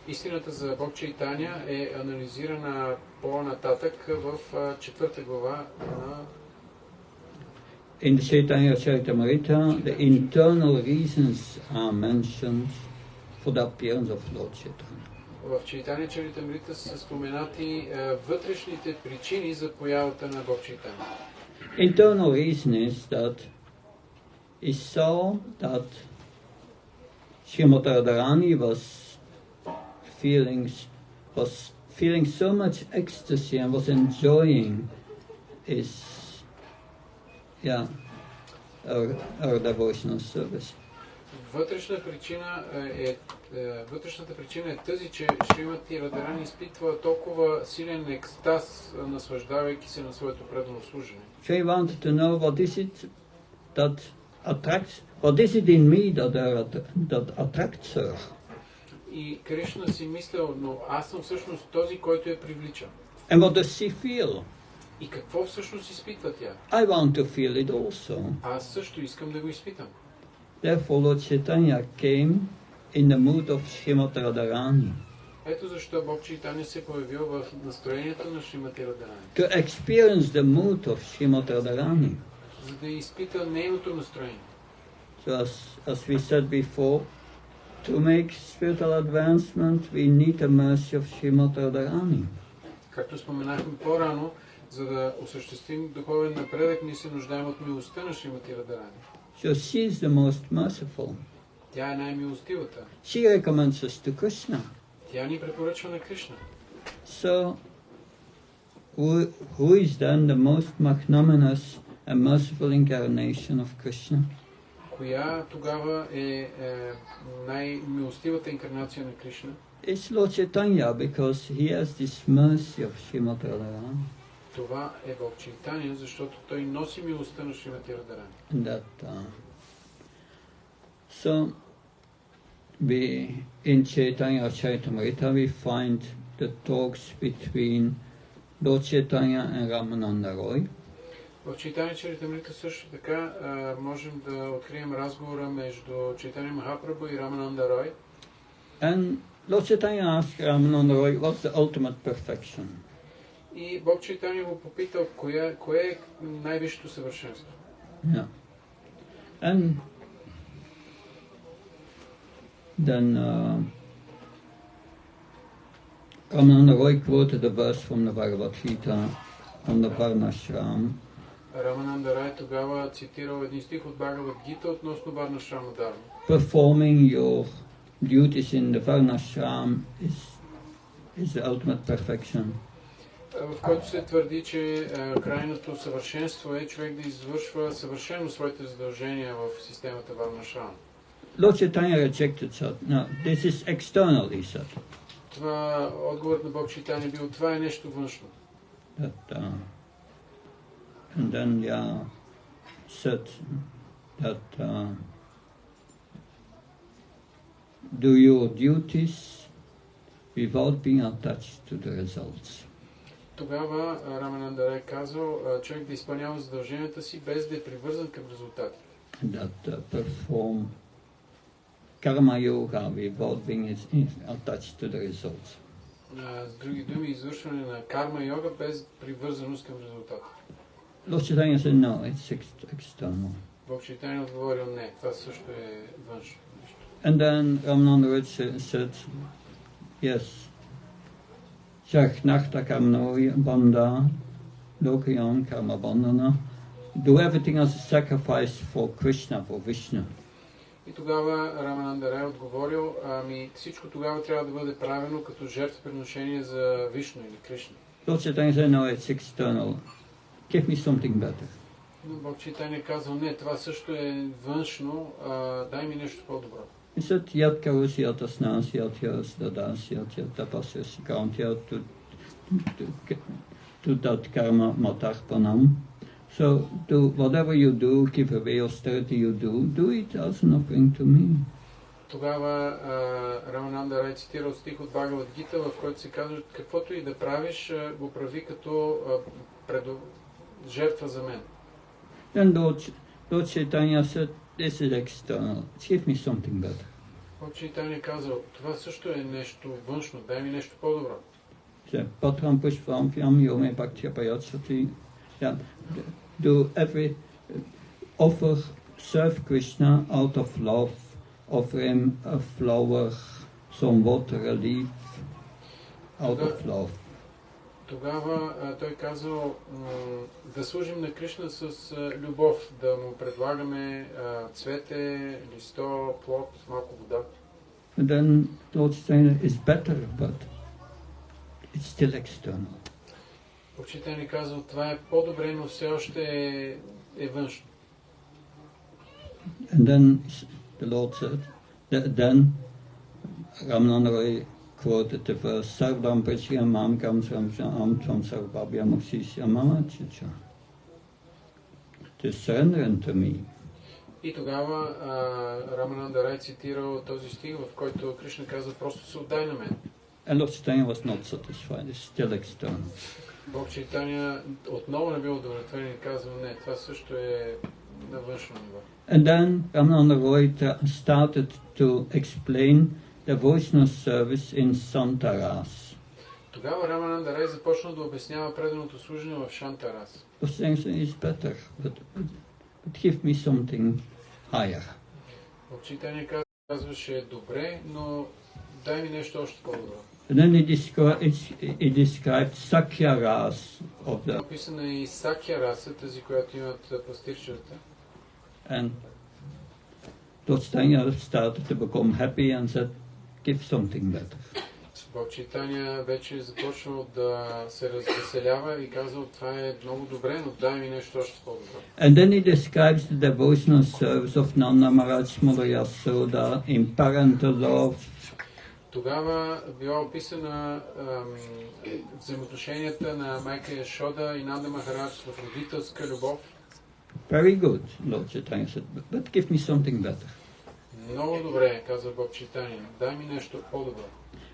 Истината за Бог Чайтания е анализирана по-нататък в четвърта глава на In the Chaitanya Charitamrita, the internal reasons are mentioned for the appearance of Lord Chaitanya. В Чайтания Чаритамрита са споменати вътрешните причини за появата на Бог Чайтания. Internal reason is that he saw that Srimati Radharani was feeling so much ecstasy and was enjoying his our devotional service. Вътрешната причина е тази, че Шримати Радарани изпитва толкова силен екстаз, наслаждавайки се на своето предано служене. She wanted to know what is it in me that attracts her. И Кришна си мислял, но аз съм всъщност този, който я привлича. And what does she feel? И какво всъщност изпитва тя? I want to feel it also. Аз също искам да го изпитам. Therefore, Lord Chaitanya came in the mood of Srimati Radharani. Ето защо Бог Чайтания се появил в настроението на Шримати Радарани. To experience the mood of Srimati Radharani. За да изпита нейното настроение. So as we said before, to make spiritual advancement, we need the mercy of Srimati Radharani. Както споменахме по-рано, за да осъществим духовен напредък, ние се нуждаем от милостта на Шримати Радарани. So she is the most merciful. Тя е най-милостивата. She recommends us to Krishna. Тя ни препоръчва на Кришна. So, who is then the most magnanimous and merciful incarnation of Krishna? Коя тогава е най-милостивата инкарнация на Кришна? It's Lord Chaitanya, because he has this mercy of Srimad Radharani. Това е Бог Чайтания, защото той носи милостта на Шримати Радарани. So, in Chaitanya Charitamrita we find the talks between Lord Chaitanya and Ramananda Roy. В Чайтания Чаритамрита също така можем да открием разговора между Чайтания Махапрабху и Рамананда Рой. And Lord Chaitanya asked Ramananda Roy, what's the ultimate perfection? И Бог Чайтания го попитал, кое е най-висшето съвършенство. Yeah. And then Ramananda Roy quoted a verse from the Bhagavad Gita on the Varnashram. Рамананда Рай тогава цитирал един стих от Бхагавад Гита относно Варнашрама Дharma. Performing your duties in the Varnashram is the ultimate perfection. В който се твърди, че крайното съвършенство е човек да извършва съвършено своите задължения в системата Варнашрам. Lord Chaitanya rejected that. No, this is external, he said. Това отговорът на Бог Чайтания бил, това е нещо външно. And then said that do your duties without being attached to the results. Тогава Рамананда Рай казал, човек да изпълнява задълженията си без да е привързан към резултатите. That perform karma yoga without being attached to the results. С други думи, извършване на карма йога без привързаност към резултатите. Lord Chaitanya said, no, it's external. Бог Чайтания отговорил, не, това също е външно. And then Ramananda Roy said, yes, Shakhnakta Karma Bandha, Lokayam Karma Bandhana, do everything as a sacrifice for Krishna, for Vishnu. И тогава Рамананда Рай отговорил, всичко тогава трябва да бъде правено като жертвоприношение за Вишну или Кришна. Lord Chaitanya said, no, it's external. Give me something better. Но Бог Чайтания казал, не, това също е външно, дай ми нещо по-добро. He said, yat karosi yat asnasi yat yas dadas yat yat tapasyasi kauntya to that karma matarpanam. So, do whatever you do, give away austerity you do it as an offering to me. Тогава Рамананда Рай цитирал стих от Бхагавад Гита, в който се казва, каквото и да правиш, го прави като жертва за мен. Then Lord Chaitanya said, this is external. Give me something better. Бог Чайтания казал, това също е нещо външно, дай ми нещо по-добро. Patram pushpam fyam yome bhaktya payachati. Do serve Krishna out of love, offer him a flower, some water, a leaf, out of love. Тогава той казал да служим на Кришна с любов, да му предлагаме цвете, листо, плод, малко вода. And then Lord Chaitanya is better, but it's still external. Бог Чайтания казал, това е по-добре, но все още е външно. And then the Lord said, then Ramananda Roy quoted the verse, Sarvam Prachya Mam Kam Am Tvam Sarvabhya Mokshisya Mama Chicha. To surrender unto me. И тогава Рамананда Рай цитирал този стих, в който Кришна казва, просто се отдай на мен. And Lord Chaitanya was not satisfied, it's still external. Бог Чайтания отново не бил удовлетворен и казва, не, това също е на външно ниво. And then Ramananda Roy started to explain the Vaishnava service in Santaras. Тогава Рамананда Рай започна да обяснява преданото служение в Шантарас. The thing is better, but give me something higher. Бог Чайтания казваше, добре, но дай ми нещо още по-добро. And then he described Sakya Ras of the... Описана е и Сакя раса, тази, която имат пастирчета. And Lord Chaitanya started to become happy and said, give something better. Бог Чайтаня вече започнал да се развеселява и казал, това е много добре, но дай ми нещо още по-добро. And then he describes the devotional service of Nanda Maharaj, Mother Yasoda in parental love. Тогава била описана взаимоотношенията на майка Яшода и Нанда Махарадж в родителска любов. Very good, Lord Chaitanya said, but give me something better. Много добре, каза Бог Чайтаня, дай ми нещо по-добро.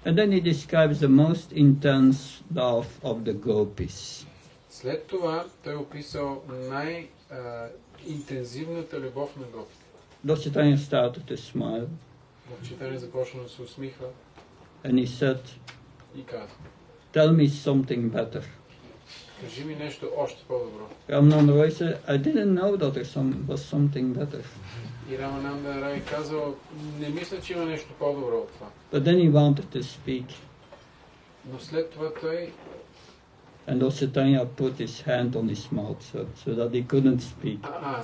And then he describes the most intense love of the gopis. След това той описал най-интензивната любов на гопите. Lord Chaitanya started to smile. Бог Чайтаня започна да се усмихва And he said, и каза, tell me something better. кажи ми нещо още по-добро. Ramananda Roy said, I didn't know that there was something better. И Рамананда Рай казал, не мисля, че има нещо по-добро от това. But then he wanted to speak. Но след това той And Lord Chaitanya put his hand on his mouth so that he couldn't speak.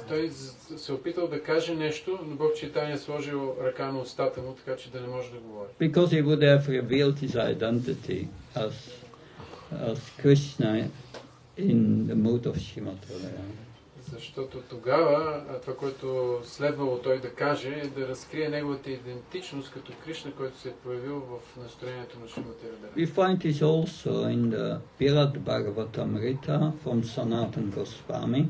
той се опитал да каже нещо, но Бог Чайтаня сложил ръка на устата му, така че да не може да говори. Because he would have revealed his identity as Krishna in the mood of Srimad Radharani. Защото тогава това, което следвало той да каже, е да разкрие неговата идентичност като Кришна, който се е проявил в настроението на Шримати Радharani. We find this also in the Birad Bhagavatamrita from Sanatana Goswami.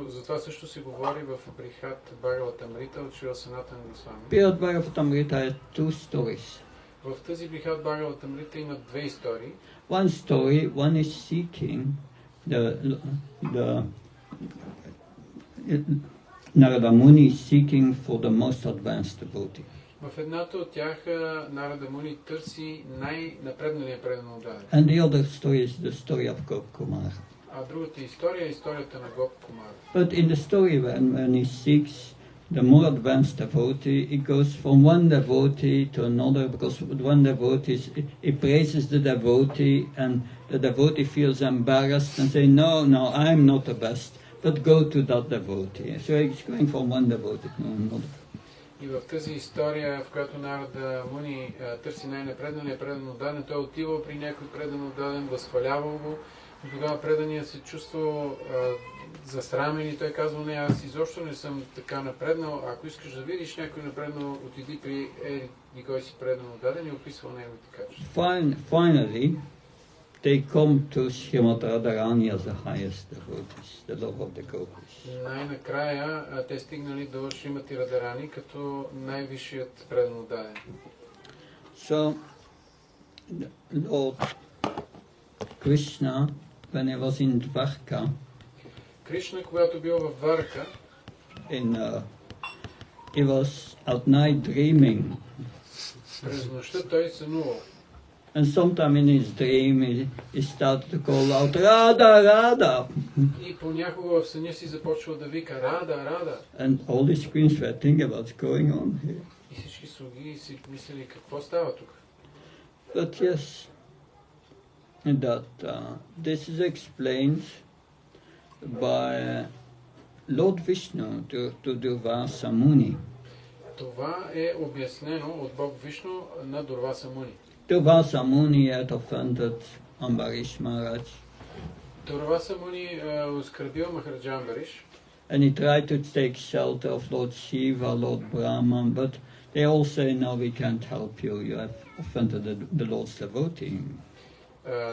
За това също се говори в Брихат Бхагаватамрита от Шрила Санатана Госвами. Birad Bhagavatamrita has two stories. В тази Брихат Бхагаватамрита има две истории. One story, one is seeking the Narada Muni is seeking for the most advanced devotee. В едната от тях Нарада Муни търси най-напредналия предан отдаден. And the other story is the story of Gopkumar. А другата история е историята на Гоп Кумар. But in the story when he seeks the more advanced devotee, he goes from one devotee to another, because one devotee, he praises the devotee, and the devotee feels embarrassed and say, no, I'm not the best, but go to that devotee. So he's going from one devotee to another. И в тази история, в която Нарада Муни търси най-напредналия предан отдаден, той отива при някой предан отдаден, възхвалявал го, и тогава преданият се чувствал засрамен и той казва, не, аз изобщо не съм така напреднал, ако искаш да видиш някой напреднал, отиди при кой си предан отдаден и описвал неговите качества. Finally, they come to Srimad Radharani as the highest devotees, the love of the gopis. Най-накрая те стигнали до Шримати Радарани като най-висшият предан отдаден. So, Lord Krishna, when he was in Dvarka, Кришна, когато бил в Дварака, he was at night dreaming. През нощта той сънувал. And sometime in his dream he started to call out, Radha, Radha. И понякога в съня си започвал да вика Рада, Рада. And all the screens were thinking what's going on here. И всички слуги си мислили какво става тук. But yes, that this is explained by Lord Vishnu to Durvasa Muni. Това е обяснено от Бог Вишну на Дурваса Муни. Durvasa Muni had offended Ambarish Maharaj. Дурваса Муни оскърбил Махараджа Амбариш. And he tried to take shelter of Lord Shiva, Lord Brahman, but they all say, no, we can't help you, you have offended the Lord's devotee.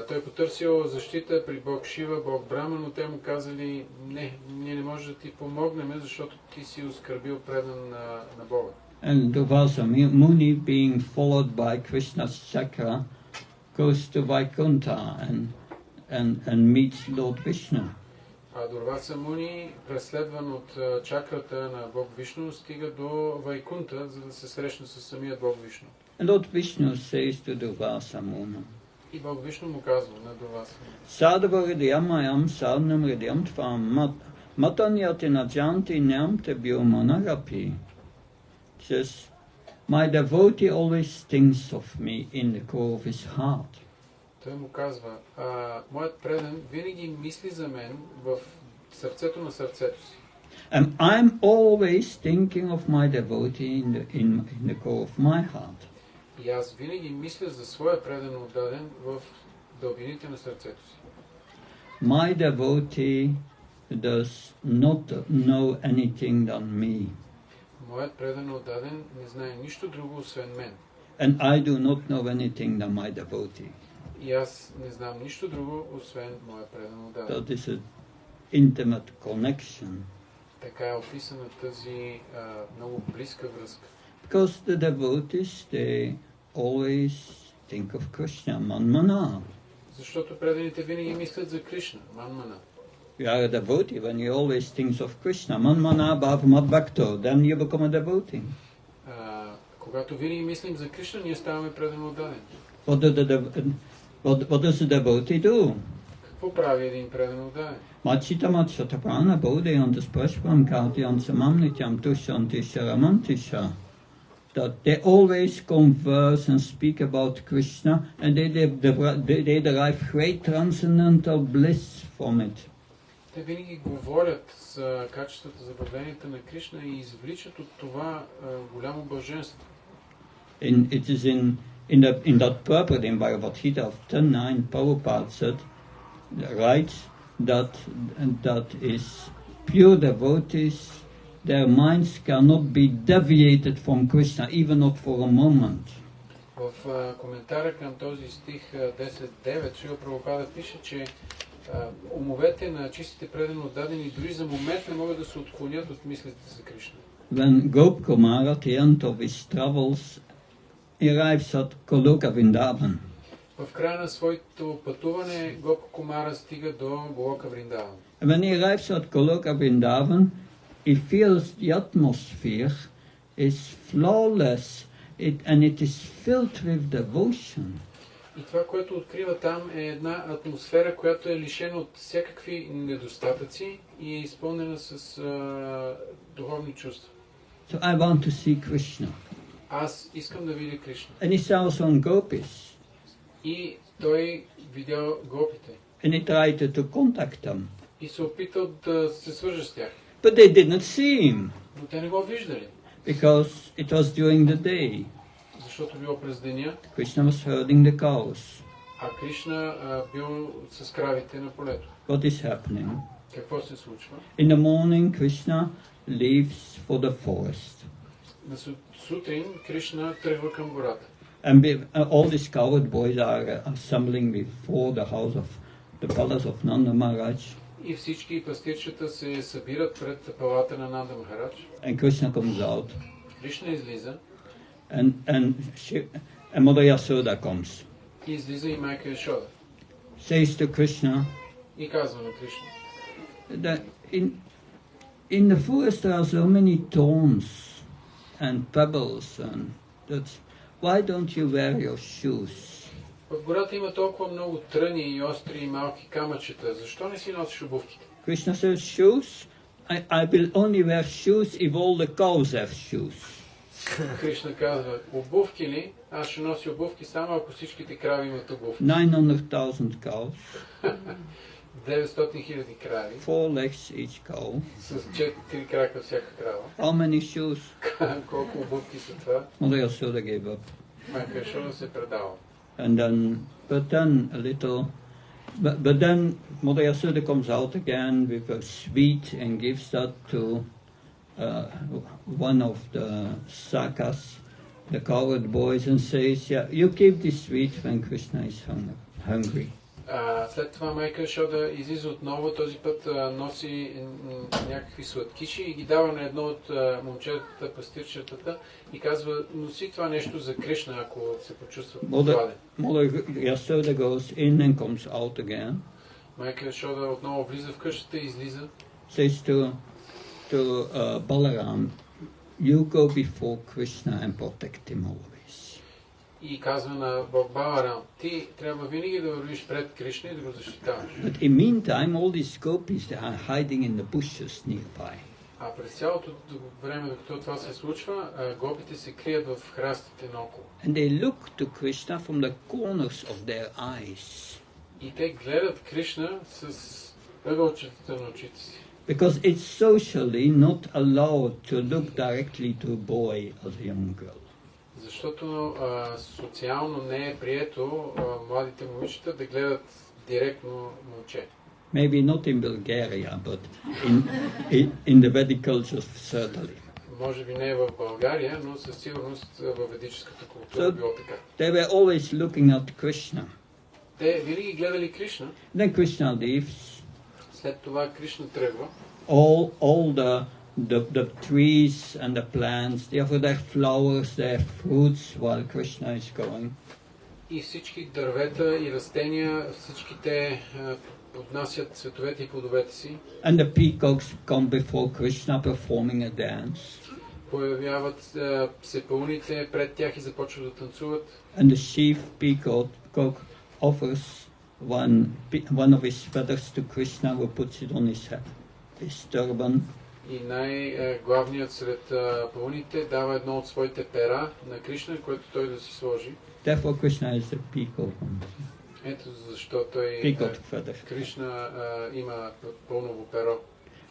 Той потърсил защита при Бог Шива, Бог Брама, но те му казали, не, ние не може да ти помогнем, защото ти си оскърбил предан на Бога. And Durvasa Muni, being followed by Krishna's chakra, goes to Vaikuntha and meets Lord Vishnu. А Дурваса Муни, преследван от чакрата на Бог Вишну, стига до Вайкунта, за да се срещне с самия Бог Вишну. And Lord Vishnu says to Durvasa Muni, И Бог Вишну му казва на Дурваса Муни, Sadhava hridayam sadhanam hridayam tvam matanyati najanti nyam tebhyo manarapi. Says, my devotee always thinks of me in the core of his heart. Той му казва, моят предан винаги мисли за мен в сърцето на сърцето си. And I'm always thinking of my devotee in the core of my heart. И аз винаги мисля за своя предан отдаден в дълбините на сърцето си. My devotee does not know anything than me. Моят предан отдаден не знае нищо друго освен мен. And I do not know anything than my devotee. И аз не знам нищо друго освен моят предан отдаден. That is an intimate connection. Така е описана тази много близка връзка. Because the devotees, they always think of Krishna, Manmana. Защото преданите винаги мислят за Кришна, Манмана. You are a devotee when you always think of Krishna, Manmana Bhavamat Bhakto, then you become a devotee. Когато винаги мислим за Кришна, ние ставаме предан отдаден. What does the devotee do? Какво прави един предан отдаден? Machita Machata Prana Bodhayantas Prashpam Kartyan Samamnityam Tushanti Sharamantisha. That they always converse and speak about Krishna and they derive great transcendental bliss from it. Те винаги говорят за качествата, забавленията на Кришна и извличат от това голямо блаженство. It is in that purport in Bhagavad Gita of 10.9, Prabhupada said, writes that is pure devotees, their minds cannot be deviated from Krishna, even not for a moment. В коментара към този стих 10.9 Шрила Прабхупада пише, че умовете на чистите предани отдадени дори за момент не могат да се отклонят от мислите за Кришна. When Gopkumara, at the end of his travels, arrives at Goloka Vrindavan. В края на своето пътуване Гопа Кумара стига до Голока Вриндаван. And when he arrives at Goloka Vrindavan, he feels the atmosphere is flawless and it is filled with devotion. И това, което открива там, е една атмосфера, която е лишена от всякакви недостатъци и е изпълнена с духовни чувства. So I want to see Krishna. Аз искам да видя Кришна. And he saw some gopis. И той видял гопите. And he tried to contact them. И се опитал да се свърже с тях. But they didn't see him. Но те не го виждали. Because it was during the day. Защото било през деня. Krishna was herding the cows. А Кришна бил с кравите на полето. What is happening? Какво се случва? In the morning, Krishna leaves for the forest. На сутрин Кришна тръгва към гората. And all these cowherd boys are assembling before the house of the palace of Nanda Maharaj. И всички пастирчета се събират пред палата на Нанда Махарадж. And Krishna comes out. Кришна излиза. And Mother Yasoda comes. И излиза и майка Яшода. Says to Krishna. И казва на Кришна. That in the forest there are so many thorns and pebbles and that's why don't you wear your shoes? В гората има толкова много тръни и остри и малки камъчета. Защо не си носиш обувките? Krishna says, shoes? I will only wear shoes if all the cows have shoes. Кришна казва, обувки ли? Аз ще нося обувки само ако всичките крави имат обувки. 900,000 cows. 900,000 крави. 4 legs each cow. С 4 крака всяка крава. How many shoes? Колко обувки са това? Mother Yasoda gave up. Майка Яшода се предава. And then, but then Mother Yasoda comes out again with a sweet and gives that to one of the sakas, the cowherd boys, and says, yeah, you keep this sweet when Krishna is hungry. След това майка Яшода излиза отново, този път носи някакви сладкиши и ги дава на едно от момчетата, пастирчетата и казва, носи това нещо за Кришна, ако се почувства гладен. Mother Yasoda goes in and comes out again. Майка Яшода отново влиза в къщата и излиза. Says to Balaram, you go before Krishna and protect him always. И казва на Бог Баларам, ти трябва винаги да вървиш пред Кришна и да го защитаваш. But in meantime, all these gopis they are hiding in the bushes nearby. А през цялото време, докато това се случва, гопите се крият в храстите наоколо. And they look to Krishna from the corners of their eyes. И те гледат Кришна с ъгълчетата на очите си. Because it's socially not allowed to look directly to a boy as a young girl. Защото социално не е прието младите момичета да гледат директно момче. Maybe not in Bulgaria, but in the Vedic culture certainly. Може би не е в България, но със сигурност във ведическата култура било така. They were always looking at Krishna. Те винаги гледали Кришна. Then Krishna leaves. След това Кришна тръгва. All the trees and the plants, they offer their flowers, their fruits while Krishna is going. И всички дървета и растения, всички те поднасят цветовете и плодовете си. And the peacocks come before Krishna performing a dance. Появяват се пълните пред тях и започват да танцуват. And the chief peacock offers one of his feathers to Krishna, who puts it on his head, his turban. И най-главният сред пълните дава едно от своите пера на Кришна, което той да си сложи. Therefore Krishna is the peacock. Ето защо той Кришна има пълново перо.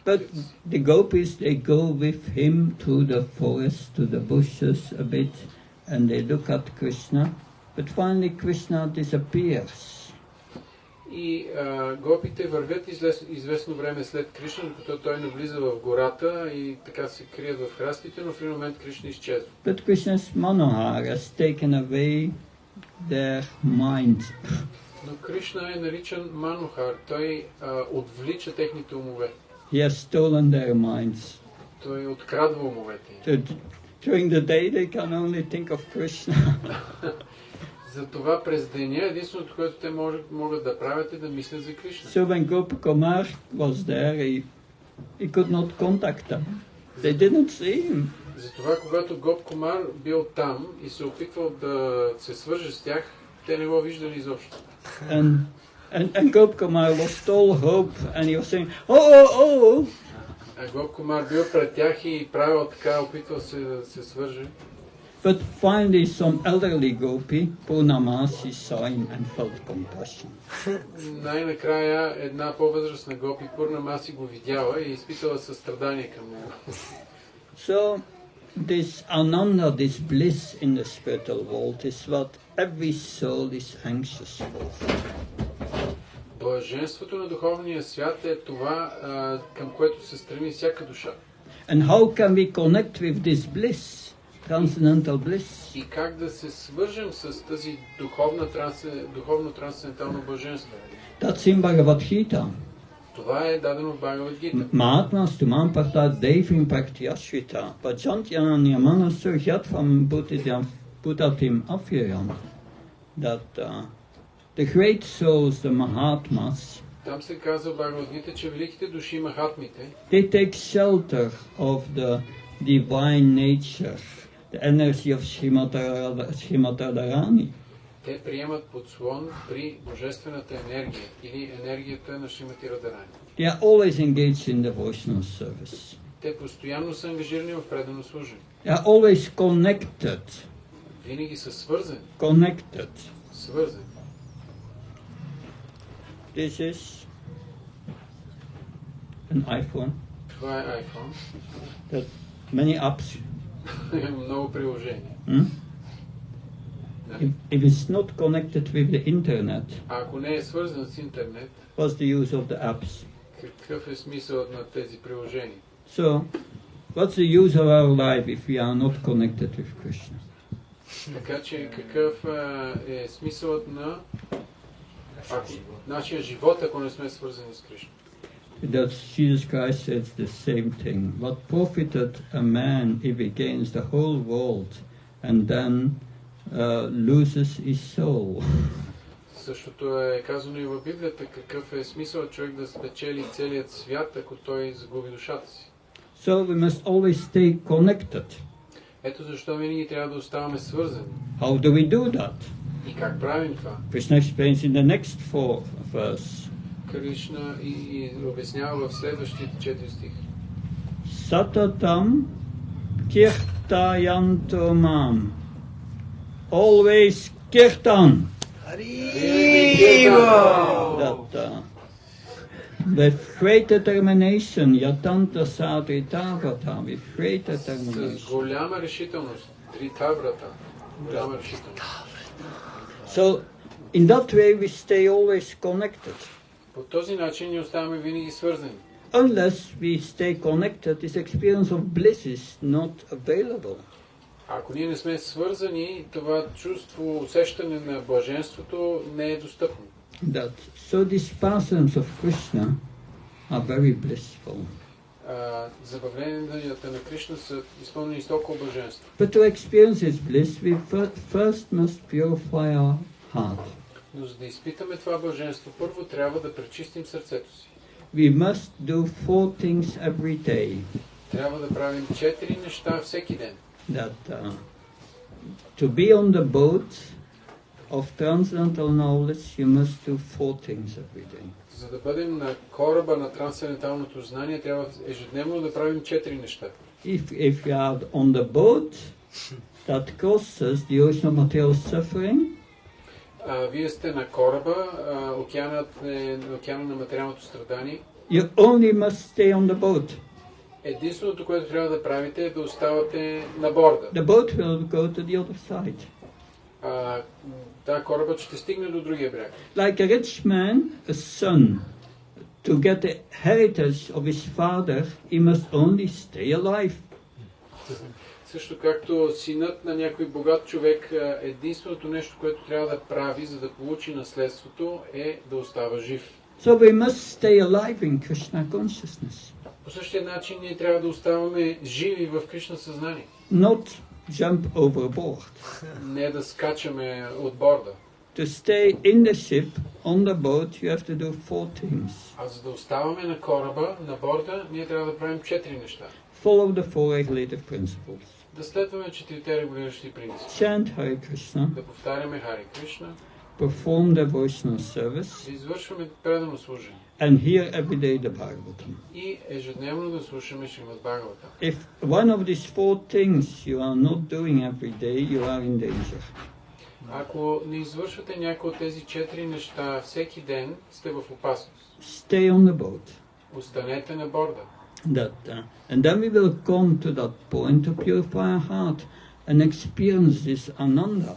But the gopis, they go with him to the forest, to the bushes a bit, and they look at Krishna. But finally Krishna disappears. И гопите вървят известно време след Кришна, докато той навлиза в гората и така се крият в храстите, но в един момент Кришна изчезва. But Krishna's Manohar has taken away their mind. Но Кришна е наричан Манохар. Той отвлича техните умове. He has stolen their minds. Той открадва умовете. During the day they can only think of Krishna. Затова през деня единственото, което те могат да правят е да мислят за Кришна. So when Gopakumar was there, he could not contact them. They didn't see him. Затова когато Гоп Кумар бил там и се опитвал да се свърже с тях, те не го виждали изобщо. And Gopkumar lost all hope, and he was saying, oh. А Гоп Кумар бил пред тях и правил така, опитвал се да се свърже. But finally some elderly gopi, Purnamasi, saw him and felt compassion. Най-накрая една по-възрастна гопи, Пурнамаси, го видяла и изпитала състрадание към него. So this ananda, this bliss in the spiritual world is what every soul is anxious for. Блаженството на духовния свят е това, към което се стреми всяка душа. And how can we connect with this bliss, transcendental bliss? И как да се свържем с тази духовно трансцендентално блаженство? That's in Bhagavad Gita. Това е дадено в Бхагавад Гита. Mahatmas tumam partat devim praktyashvita, pachantyana niyamana surjatvam buddhatim afyayam. That the great souls, the Mahatmas, Там се казва в Бхагавад Гита, че великите души Махатмите, they take shelter of the divine nature, the energy of Srimati Radharani. те приемат подслон при божествената енергия или енергията на Шримати Радарани. They are always engaged in devotional service. Те постоянно са ангажирани в предано служение. They are always connected. Винаги са свързани. Свързани. This is an iPhone. Това е iPhone. That many apps. Много приложения. If it's not connected with the internet, ако не е свързан с интернет, what's the use of the apps? Какъв е смисълът на тези приложения? So, what's the use of our life if we are not connected with Krishna? Така че какъв е смисълът на нашия живот, ако не сме свързани с Кришна? That Jesus Christ says the same thing. What profited a man if he gains the whole world and then loses his soul? Същото е казано и в Библията, какъв е смисъл човек да спечели целият свят, ако той загуби душата си. So we must always stay connected. Ето защо винаги трябва да оставаме свързани. How do we do that? И как правим това? Krishna explains in the next verse. Кришна и обяснява в следващите 4 стих. Satatam kirtayanto mam. Always kirtan. That With great determination, yatanta sadritavata, with great С determination. голяма решителност. Дритаврата. Голяма решителност. So, in that way we stay always connected. По този начин ние оставаме винаги свързани. Unless we stay connected, this experience of bliss is not available. Ако ние не сме свързани, това чувство, усещане на блаженството не е достъпно. So these pastimes of Krishna are very blissful. Забавленията на Кришна са изпълнени с толкова блаженство. But to experience this bliss, we first must purify our heart. Но за да изпитаме това блаженство, първо трябва да пречистим сърцето си. We must do 4 things every day. Трябва да правим 4 неща всеки ден. To be on the boat of transcendental knowledge, you must do 4 things every day. За да бъдем на кораба на трансценденталното знание, трябва ежедневно да правим 4 неща. If you are on the boat that crosses the ocean of material suffering, вие сте на кораба, океанът е океана на материалното страдание. You only must stay on the boat. Единственото, което трябва да правите, е да оставате на борда. The boat will go to the other side. Корабът ще стигне до другия бряг. Like a rich man, a son, to get the heritage of his father, he must only stay alive. Също както синът на някой богат човек, единственото нещо, което трябва да прави, за да получи наследството, е да остава жив. So we must stay alive in Krishna consciousness. По същия начин ние трябва да оставаме живи в Кришна съзнание. Not jump overboard. Не да скачаме от борда. To stay in the ship, on the boat, you have to do 4 things. А за да оставаме на кораба, на борда, ние трябва да правим 4 неща. Follow the 4 regulative principles. Да следваме 4 регулиращи принципи. Chant Hare Krishna. Да повтаряме Харе Кришна. Perform devotional service. Да извършваме предано служение. And hear every day the Bhagavatam. И ежедневно да слушаме Шримад Бхагавата. If one of these 4 things you are not doing every day, you are in danger. Ако не извършвате някои от тези 4 неща всеки ден, сте в опасност. Stay on the boat. Останете на борда. And then we will come to that point to purify our heart and experience this ananda.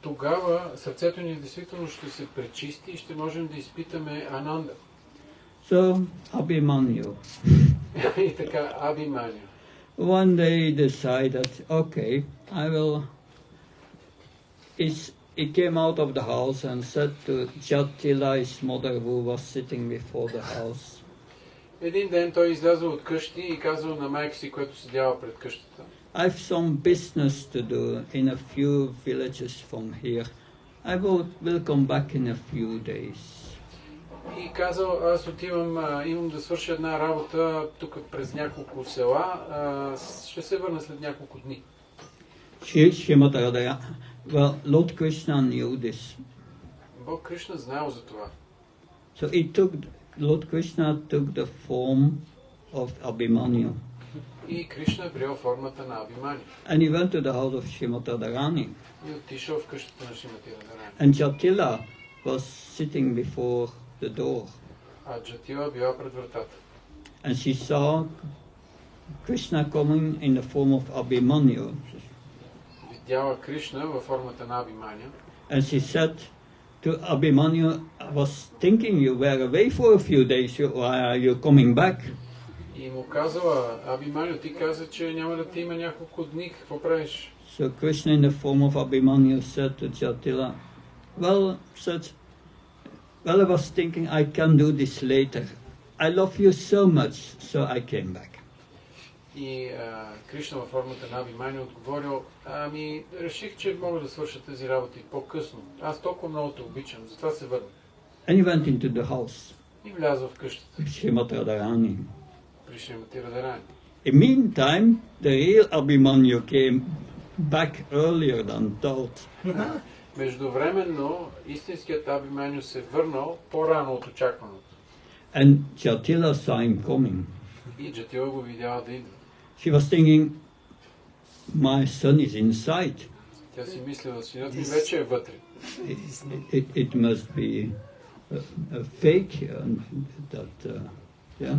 Тогава сърцето ни действително ще се пречисти и ще можем да изпитаме ананда. So, Abhimanyu. И така, Абхиманю. One day decided, okay, I will... He came out of the house and said to Jatila, his mother, who was sitting before the house. Един ден той излязъл от къщи и казал на майка си, която седяла пред къщата. I've some business to do in a few villages from here. I will come back in a few days. И казал, аз отивам, имам да свърша една работа тук през няколко села, ще се върна след няколко дни. Well, Lord Krishna knew this. Бог Кришна знаел за това. So Lord Krishna took the form of Abhimanyu. И Кришна приел формата на Абхиманю. And he went to the house of Srimati Radharani. И отишъл в къщата на Шримати Радхарани. And Jatila was sitting before the door. А Джатила била пред вратата. And she saw Krishna coming in the form of Abhimanyu. Видяла Кришна във формата на Абхиманю. And she said to Abhimanyu, I was thinking you were away for a few days, why are you coming back? И му казала, Абхиманю, ти каза, че няма да ти има няколко дни, какво правиш? So Krishna in the form of Abhimanyu said to Jatila, well, I was thinking I can do this later. I love you so much, so I came back. И Кришна във формата на Абхиманю отговорил, реших, че мога да свърша тези работи по-късно. Аз толкова много те обичам, затова се върна. And he went into the house. И влязъл в къщата. Srimati Radharani. При Шримати Радхарани. In meantime, the real Abhimanyu came back earlier than thought. Междувременно, истинският Абхиманю се върнал по-рано от очакваното. And Jatila saw him coming. И Джатила го видяла да идва. She was thinking, my son is inside. Тя си мислила, синът ми вече е вътре. It must be fake yeah.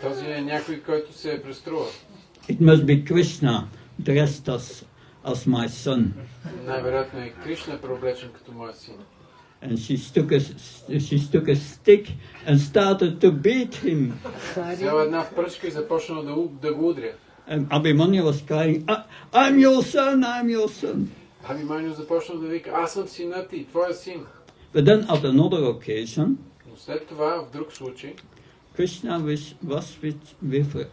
Този е някой, който се е преструва. It must be Krishna dressed as my son. Най-вероятно е Кришна преоблечен като моя син. And she took a stick and started to beat him. Взела една пръчка и започнала да го удря. And Abhimanyu was crying, I'm your son, I'm your son. Абхиманю започнал да вика, аз съм синът ти, твоя син. But then at another occasion, Но след това, в друг случай, Krishna was with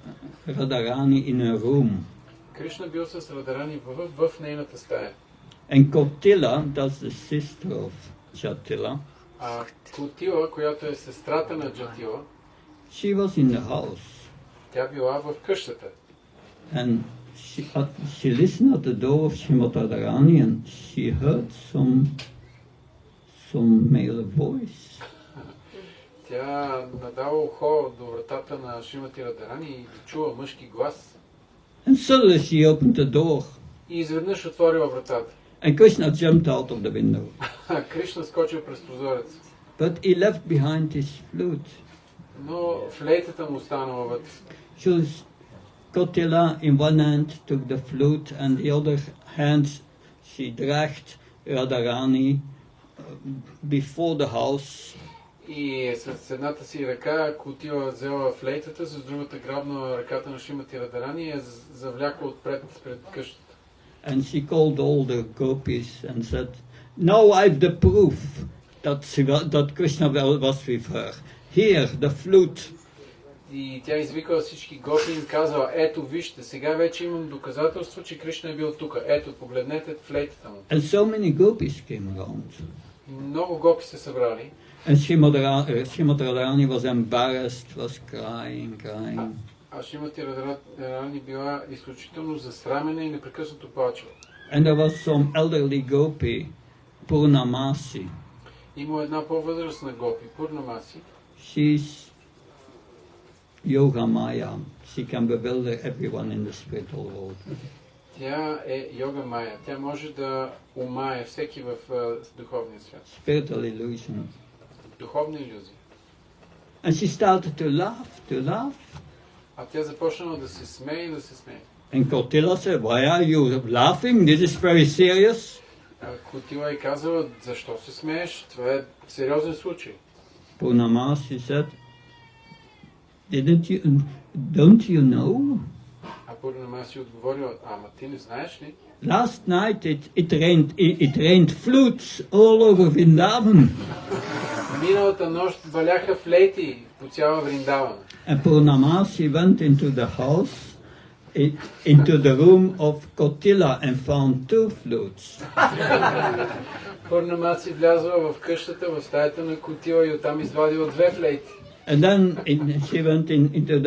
Radharani in a room. Кришна бил с Радарани в нейната стая. And Kotila, that's the sister of Jatila, А Котила, която е сестрата на Джатила, she was in the house. тя била в къщата. And she listened at the door of Srimati Radharani and she heard some male voice. Тя надава ухо до вратата на Шримати Радарани и чува мъжки глас. And suddenly she opened the door. И изведнъж отворила вратата. And Krishna jumped out of the window. Кришна скочил през прозореца. But he left behind his flute. Но флейтата му останала вътре. So Kotila in one hand took the flute and the other hand she dragged Radharani before the house. И с едната си ръка Котила взела флейтата, с другата грабна ръката на Шримати Радарани и я завлякла отпред пред къщата. And she called all the gopis and said, now I've the proof that Krishna was with her. Here, the flute. И тя извикала всички гопи и им казала, ето вижте, сега вече имам доказателство, че Кришна е бил тук. Ето, погледнете флейтата му. And so many gopis came around. Много гопи се събрали. And Srimati Radharani was embarrassed, was crying. А Шримати Радарани била изключително засрамена и непрекъснато плачела. And there was some elderly gopi, Purnamasi. Има една по-възрастна гопи, Пурнамаси. She's Yoga Maya. She can bewilder everyone in the spiritual world. Тя е Йога Майя. Тя може да умае всеки в духовния свят. Spiritual illusion. Духовна иллюзия. And she started to laugh. А тя започнала да се смее и да се смее. And Kotila said, why are you laughing? This is very serious. Котила е казала, защо се смееш? Това е сериозен случай. Purnamasi said, don't you know? А Пурнамаси отговорила, ама ти не знаеш ли? Last night it rained flutes all over Vrindavan. Миналата нощ валяха флейти по цяла Вриндавана. And Purnamasi went into the house, into the room of Kotila and found 2 flutes. Пурнамаси влязла в къщата, в стаята на Котила и оттам извадила 2 флейти. And then she went into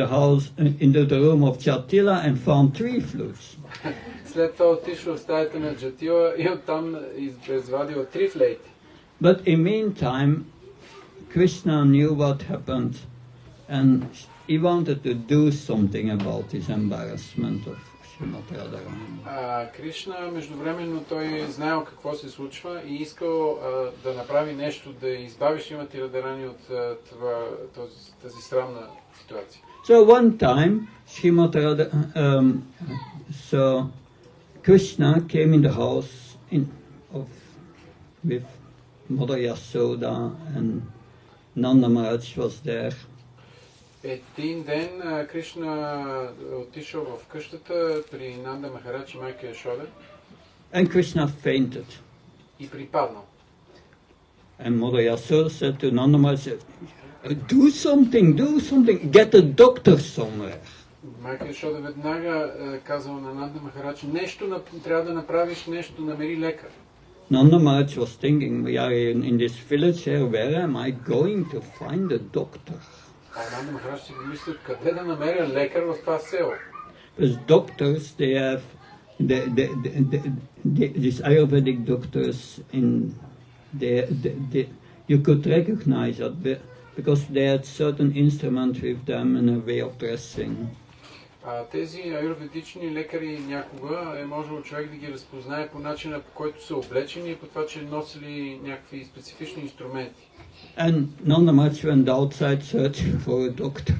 the house, into the room of Jatila and found 3 flutes. След това отишла в стаята на Джатила и оттам извадила 3 флейти. But in meantime, Krishna knew what happened and he wanted to do something about his embarrassment of Srimati Radharani. Кришна, междувременно той знаел какво се случва и искал да направи нещо, да избави Шримати Радарани от тази срамна ситуация. So one time, so Krishna came in the house with Mother Yasoda and Nanda Maharaj was there. Един ден Кришна отишъл в къщата при Нанда Махарадж и майка Яшода. And Krishna fainted. И припаднал. And Mother Yasoda said to Nanda Maharaj, do something, get a doctor somewhere. Майка Яшода веднага казала на Нанда Махарадж, нещо трябва да направиш, нещо, намери лекар. Nanda Maharaj was thinking, we are in this village here, where am I going to find a doctor? Нанда Махарадж си мисли, къде да намеря лекар в това село? Because doctors, they have these Ayurvedic doctors you could recognize it because they had certain instruments with them and a way of dressing. Тези аюрведични лекари някога е можело човек да ги разпознае по начина, по който са облечени и по това, че носили някакви специфични инструменти. And Nanda Maharaj went outside searching for a doctor.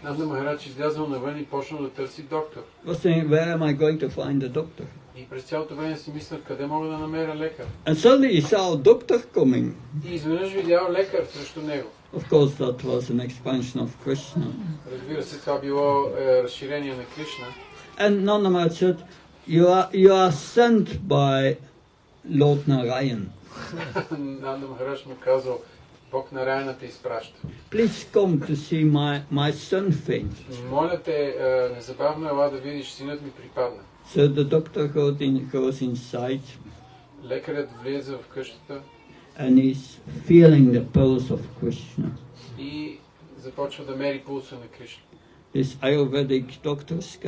Нанда Махарадж излязъл навън и почнал да търси доктор. Was saying, where am I going to find a doctor? И през цялото време си мисля, къде мога да намеря лекар. And suddenly he saw a doctor coming. И изведнъж видял лекар срещу него. Of course, that was an expansion of Krishna. Разбира се, това било разширение на Кришна. And Nanda Maharaj said, you are sent by Lord Narayan. Нанда Махарадж му казал, Бог Нараяна те изпраща. Please come to see my son faint. Моля те, незабавно ела да видиш, синът ми припадна. So the doctor goes inside. Лекарят влиза в къщата. And he's feeling the pulse of Krishna. И започва да мери пулса на Кришна. These Ayurvedic doctors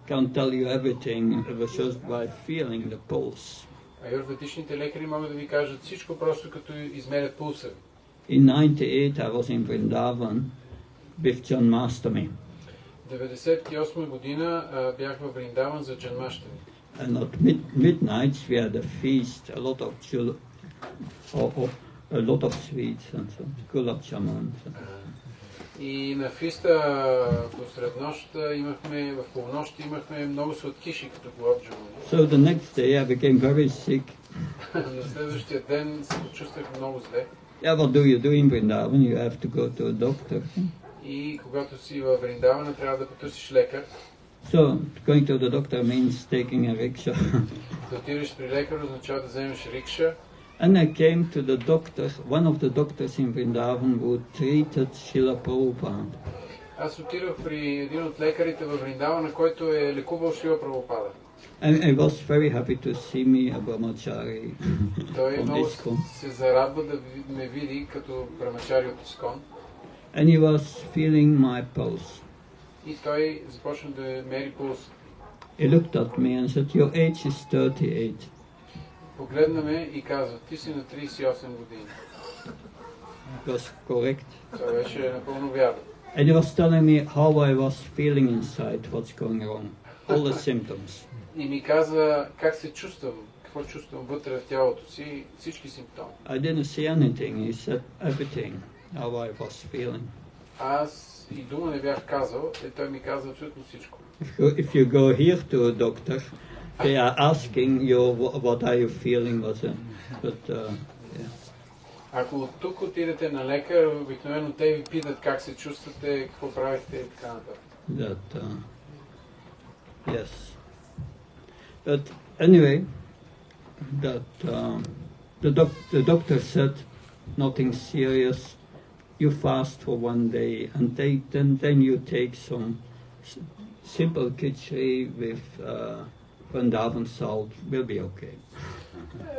can tell you everything just by feeling the pulse. Аюрведичните лекари могат да ви кажат всичко просто като измерят пулса ви. In 98 I was in Vrindavan with Janmashtami. 98 година бях във Вриндаван за Джанмаштами. And at midnight we had a feast, a lot of sweets and so, gulab jamun. И на фиста посред нощ имахме, в полунощ имахме много сладкиши като гулаб джамуни. So the next day I became very sick. На следващия ден се почувствах много зле. Yeah, what do you do in Vrindavan? You have to go to a doctor. И когато си във Вриндавана, трябва да потърсиш лекар. So going to the doctor means taking a rickshaw. Да отидеш при лекар означава да вземеш рикша. And I came to the doctor, one of the doctors in Vrindavan who treated Srila Prabhupada. Аз отидох при един от лекарите във Вриндавана, който е лекувал Шрила Прабхупада. And he was very happy to see me, a brahmachari. Той много се зарадва да ме види като брамачари от Искон. And he was feeling my pulse. И той започна да мери пулс. He looked at me and said, your age is 38. Погледна ме и казва, ти си на 38 години. It was correct. Това беше напълно вярно. And he was telling me how I was feeling inside, what's going wrong, all the symptoms. И ми каза как се чувствам, какво чувствам вътре в тялото си, всички симптоми. I didn't say anything, he said everything, how I was feeling. Аз и дума не бях казал, и той ми каза абсолютно всичко. If you go here to a doctor, they are asking you what are you feeling, yeah. Ако от тук отидете на лекар, обикновено те ви питат как се чувствате, какво правите и така нататък. Yes. But anyway, the doctor said nothing serious. You fast for one day, and then you take some simple khichdi with Vrindavan salt. Will be okay.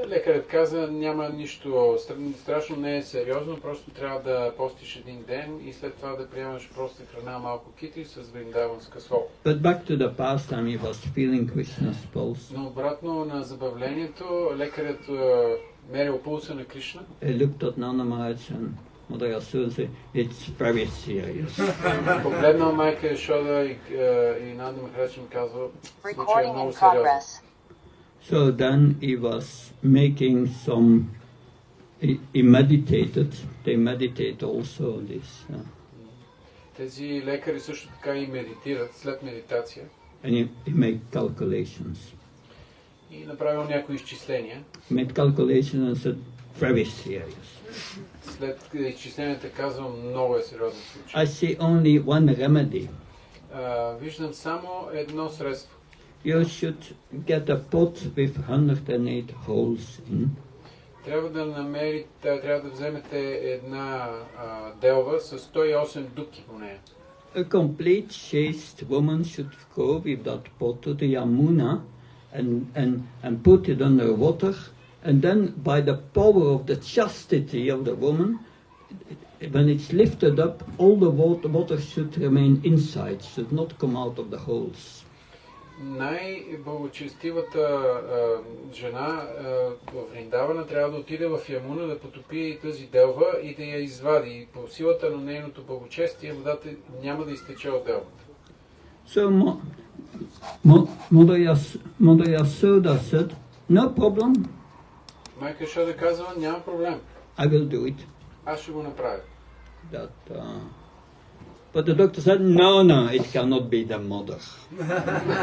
Лекарът каза, няма нищо страшно, не е сериозно, просто трябва да постиш един ден и след това да приемаш проста храна, малко китри с вриндаванска сол. But back to the pastime, he was feeling Krishna's pulse. Но обратно на забавлението, лекарят мерил пулса на Кришна. He looked at Nanda Maharaj and Mother Yashoda and said, it's very serious. Погледнал майка Яшода и Нанда Махарадж им казва, случай е много сериозен. So then he was making he meditated. They meditate also this. Тези лекари също така и медитират след медитация. And he made calculations. И направил някои изчисления. He made calculations and said, very serious. След изчисленията казвам, много е сериозен случай. I see only one remedy. Виждам само едно средство. You should get a pot with 108 holes in. Трябва да вземете една делва с 108 дупки по нея. A complete chaste woman should go with that pot to the Yamuna and put it under water, and then by the power of the chastity of the woman, when it's lifted up, all the water should remain inside, should not come out of the holes. Най-благочестивата жена в Вриндавана трябва да отиде в Ямуна, да потопи тази делва и да я извади. По силата на нейното благочестие водата няма да изтече от делвата. So Mother Yasoda said, no problem, Майка Йошода казва, няма проблем, I will do it. аз ще го направя. But the doctor said, no, it cannot be the mother.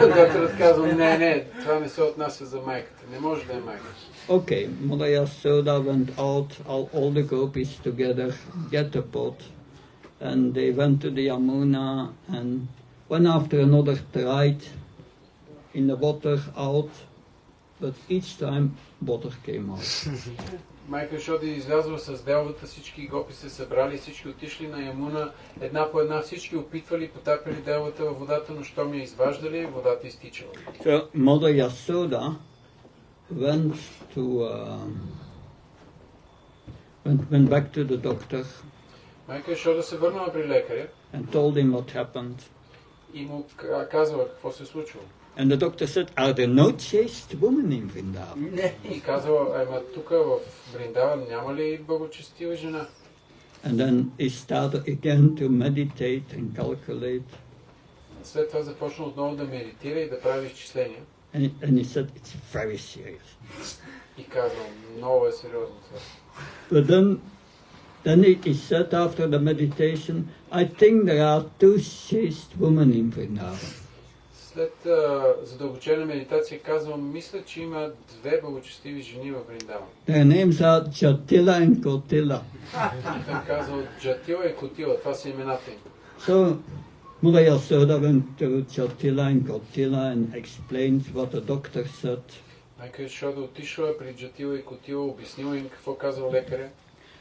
Докторът казва, не, това не се отнася за майката, не може да е майката. Okay, Mother Yasoda went out, all the gopis together, get the pot, and they went to the Yamuna, and one after another tried in the water out, but each time water came out. Майка Йошода излязва с делвата, всички гопи се събрали, всички отишли на Ямуна, една по една всички опитвали, потапяли делвата във водата, но щом я изваждали, водата изтичала. So Mother Yasoda went back to the doctor Майка Йошода се върнала при лекаря and told him what happened. и му казала какво се случило. And the doctor said, are there no chaste women in Vrindavan? И казала, тук в Вриндаван няма ли благочестива жена? And then he started again to meditate and calculate. След това започна отново да медитира и да прави изчисления. And he said, it's very serious. И казал, много е сериозно това. But then he said after the meditation, I think there are two chaste women in Vrindavan. След задълбочена медитация казвам, мисля, че има две благочестиви жени във Вриндаван. Their names are Jatila and Kotila. И той казал, Джатила и Котила, това са имената им. So Mother Yasoda went to Jatila and Kotila and explained what the doctor said. Майка Йошода отишла при Джатила и Котила, обяснила им какво казал лекаря.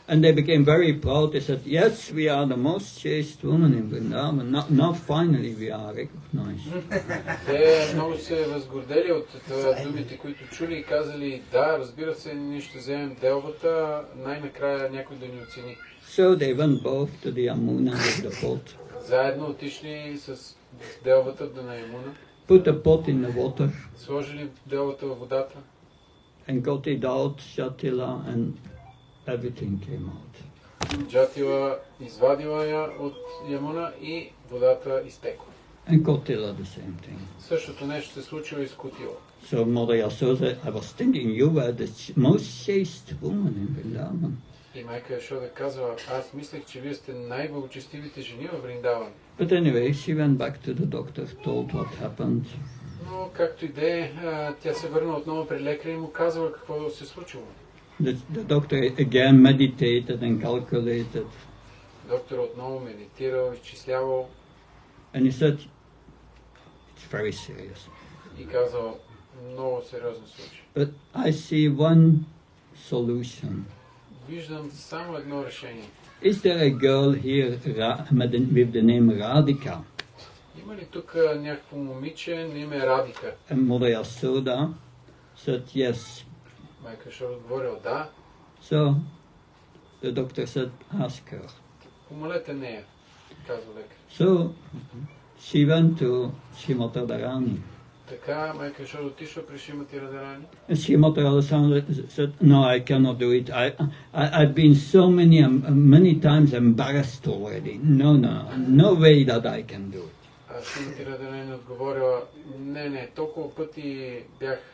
And they became very proud. They said, yes, we are the most chaste women in Vrindavan. Now finally we are recognized. Те много се възгордели от думите, които чули и казали, да, разбира се, ние ще вземем делвата, най-накрая някой да ни оцени. So they went both to the Yamuna with the pot. Заедно отишли с делвата до на Ямуна. Put the pot in the water. Сложили делвата във водата. And got it out, Jatila, and everything came out. Джатила извадила я от Ямуна и водата изтекла. And Kotila the same thing. Същото нещо се случило и с Котила. So Mother Yasoda, I was thinking you were the most chaste woman in Vrindavan. И майка Йошода казва, аз мислех, че вие сте най-благочестивите жени във Вриндаван. But anyway, she went back to the doctor, told what happened. Но както и да е, тя се върна отново при лекаря и му казала какво се случило. The doctor again meditated and calculated. Доктор отново медитирал, изчислявал. And he said, it's very serious. И казал, много сериозно случай. But I see one solution. Виждам само едно решение. Is there a girl here with the name Radhika? Има ли тук някакво момиче на име Радика? And Mother Yasoda said yes. Майка Йошода отговорила да. So the doctor said, ask her. Помолете нея, казва лекар. So she went to Srimati Radharani. Така майка Йошода отишла при Шримати Радарани. And Srimati Radharani said, no, I cannot do it. I've been so many times embarrassed already. No way that I can do it. А Шримати Радарани отговорила, не, толкова пъти бях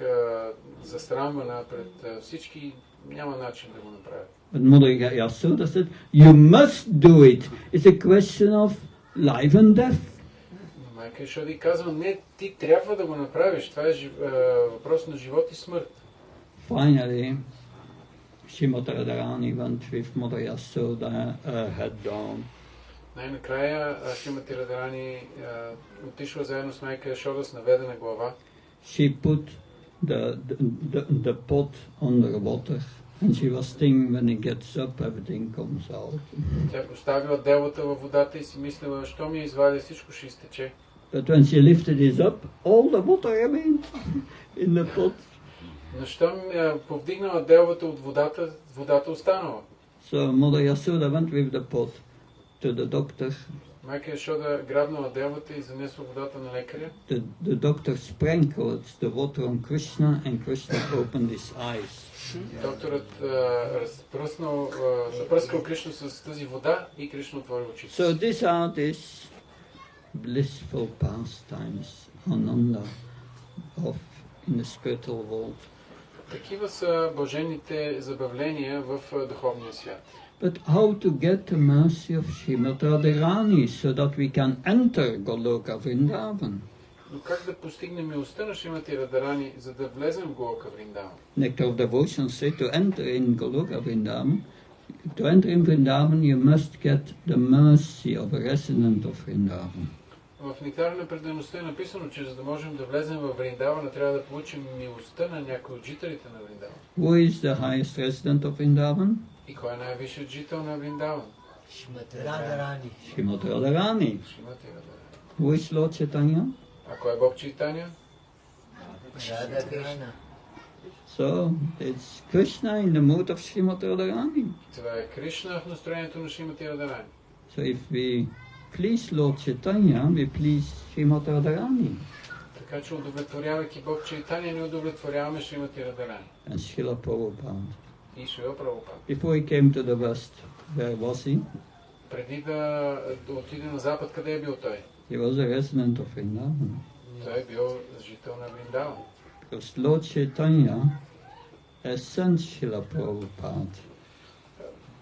засрамвана пред всички, няма начин да го направя. But Mother Yasoda said, you must do it. It's a question of life and death. Майка Йошода казва, не, ти трябва да го направиш, това е въпрос на живот и смърт. Finally, Srimati Radharani went with Mother Yasoda, head down. Най-накрая Шримати Радарани отишла заедно с майка Йошода с наведена глава. She put the pot under water, and she was thinking when it gets up, everything comes out. Тя поставила делата във водата и си мислила, що ми извадя, всичко ще изтече. But when she lifted it up, all the water remained in the pot. Но щом повдигнала делата от водата, водата останала. So Mother Yasoda went with the pot to the doctor. Майка Йошода грабнала делата и занесла водата на лекаря. The doctor sprinkled the water on Krishna, and Krishna opened his eyes. Докторът запръскал Кришна с тази вода и Кришна отвори очите. So these are these blissful pastimes, ananda, in the spiritual world. Такива са блаженните забавления в духовния свят. But how to get the mercy of Srimati Radharani so that we can enter Goloka Vrindavan? Но как да постигнем милостта на Шримати Радарани, за да влезем в Голока Вриндаван? Nectar of Devotion says to enter in Goloka Vrindavan, to enter in Vrindavan you must get the mercy of a resident of Vrindavan. В Нектара на предаността е написано, че за да можем да влезем в Вриндавана, трябва да получим милостта на някой от жителите на Вриндаван. Who is the highest resident of Vrindavan? И кой е най-висшият жител на Вриндаван? Шримати Радарани. Srimati Radharani. Шримати Радарани. Who is Lord Chaitanya? А кой е Бог Чайтаня? Рада Кришна. So, it's Krishna in the mood of Srimati Radharani. Това е Кришна в настроението на Шримати Радарани. So if we please Lord Chaitanya, we please Srimati Radharani. Така че удовлетворявайки Бог Чайтаня, не удовлетворяваме Шримати Радарани. And Srila Prabhupada. И Шрила Прабхупада. Before he came to the West, where was he? Преди да отиде на запад, къде е бил той? He was a resident of Vrindavan. Той е бил жител на Вриндаван. Because Lord Chaitanya has sent Srila Prabhupada.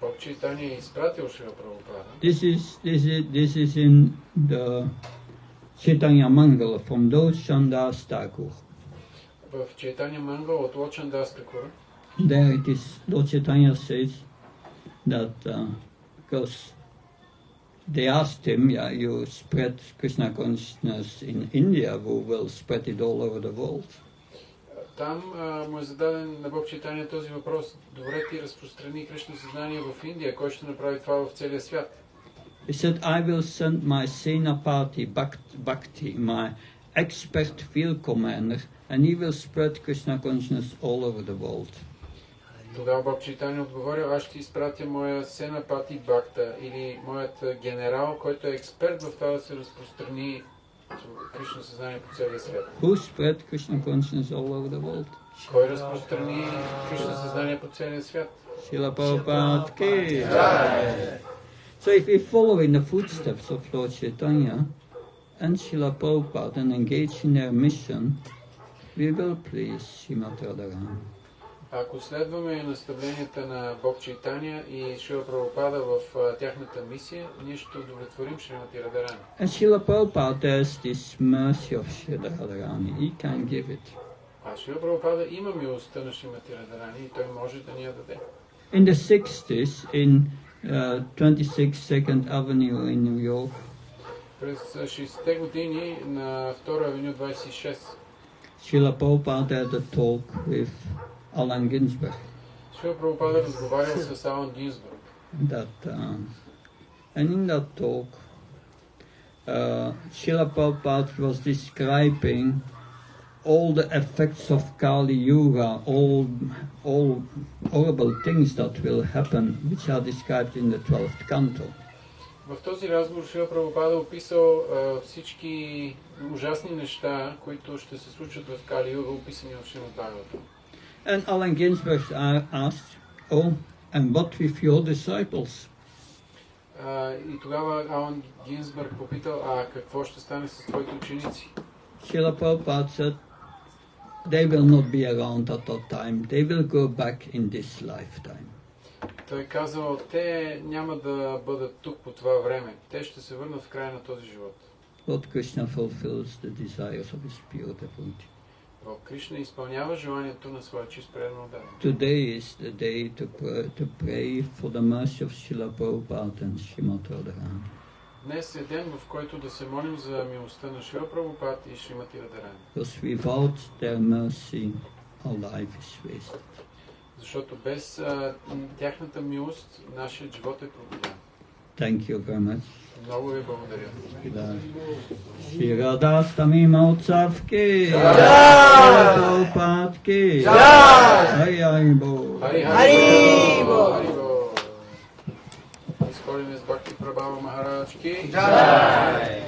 Бог Чайтаня е изпратил Шрила Прабхупада. This is in the Chaitanya Mangala from Lord Chandas Thakur. В Чайтаня Мангал от Лочан Дас Такур. There it is, Lord Chaitanya says that because they asked him, yeah, you spread Krishna consciousness in India, who will spread it all over the world? Там му е зададен на Бог Чайтаня този въпрос. Добре ти разпространи Кришна съзнание в Индия. Кой ще направи това в целия свят? He said, I will send my Senapati Bhakti, my expert field commander, and he will spread Krishna consciousness all over the world. Тогава Бог Чайтаня отговорил, аз ще изпратя моя Сенапати Бхакта или моят генерал, който е експерт в това да се разпространи Кришна съзнание по целия свят. Who spread Krishna consciousness all over the world? Кой разпространи Кришна съзнание по целия свят? Srila Prabhupada ki. So if we follow in the footsteps of Lord Chaitanya and Srila Prabhupada and engage in their mission, we will please Srimati Radharani. Ако следваме наставленията на Бог Чайтаня и Шрила Прабхупада в тяхната мисия, ние ще удовлетворим Шримати Радарани. And Srila Prabhupada has this mercy of Srila Radharani. He can give it. А Шрила Прабхупада има милостта на Шримати Радарани и той може да ни я даде. In the 60s, in 26 Second Avenue in New York, През 60-те години на 2 авеню 26 Srila Prabhupada had a talk with Allen Ginsberg. Шрила Прабхупада разговарял с Алан Гинсбург. And in that talk, Srila Prabhupada was describing all the effects of Kali Yuga, all horrible things that will happen, which are described in the 12th canto. В този разговор Шрила Прабхупада описал всички ужасни неща, които ще се случат в Кали Юга, описани в Шримад Бхагаватам. And Allen Ginsberg asked, oh, and what with your disciples? И тогава Алан Гинсбърг попитал, какво ще стане с твоите ученици? Srila Prabhupada said, they will not be around at that time. They will go back in this lifetime. Той казал, те няма да бъдат тук по това време. Те ще се върнат в края на този живот. Lord Krishna fulfills the desires of his pure devotee. Бог Кришна изпълнява желанието на своя чист предан отдаден. Today is the day to pray for the mercy of Srila Prabhupada and Srimati Radharani. Днес е ден, в който да се молим за милостта на Шрила Прабхупад и Шримати Радарани. Because without their mercy, our life is wasted. Защото без тяхната милост, нашият живот е проблем. Thank you very much. Много ви благодаря. Shri Radhastami Mahotsav ki Jai! Prabhupada ki Jai! Hari Hari Bol. Hari Hari Bol. Hari Bol. His Holiness Bhakti Prabhava Maharaj ki Jai!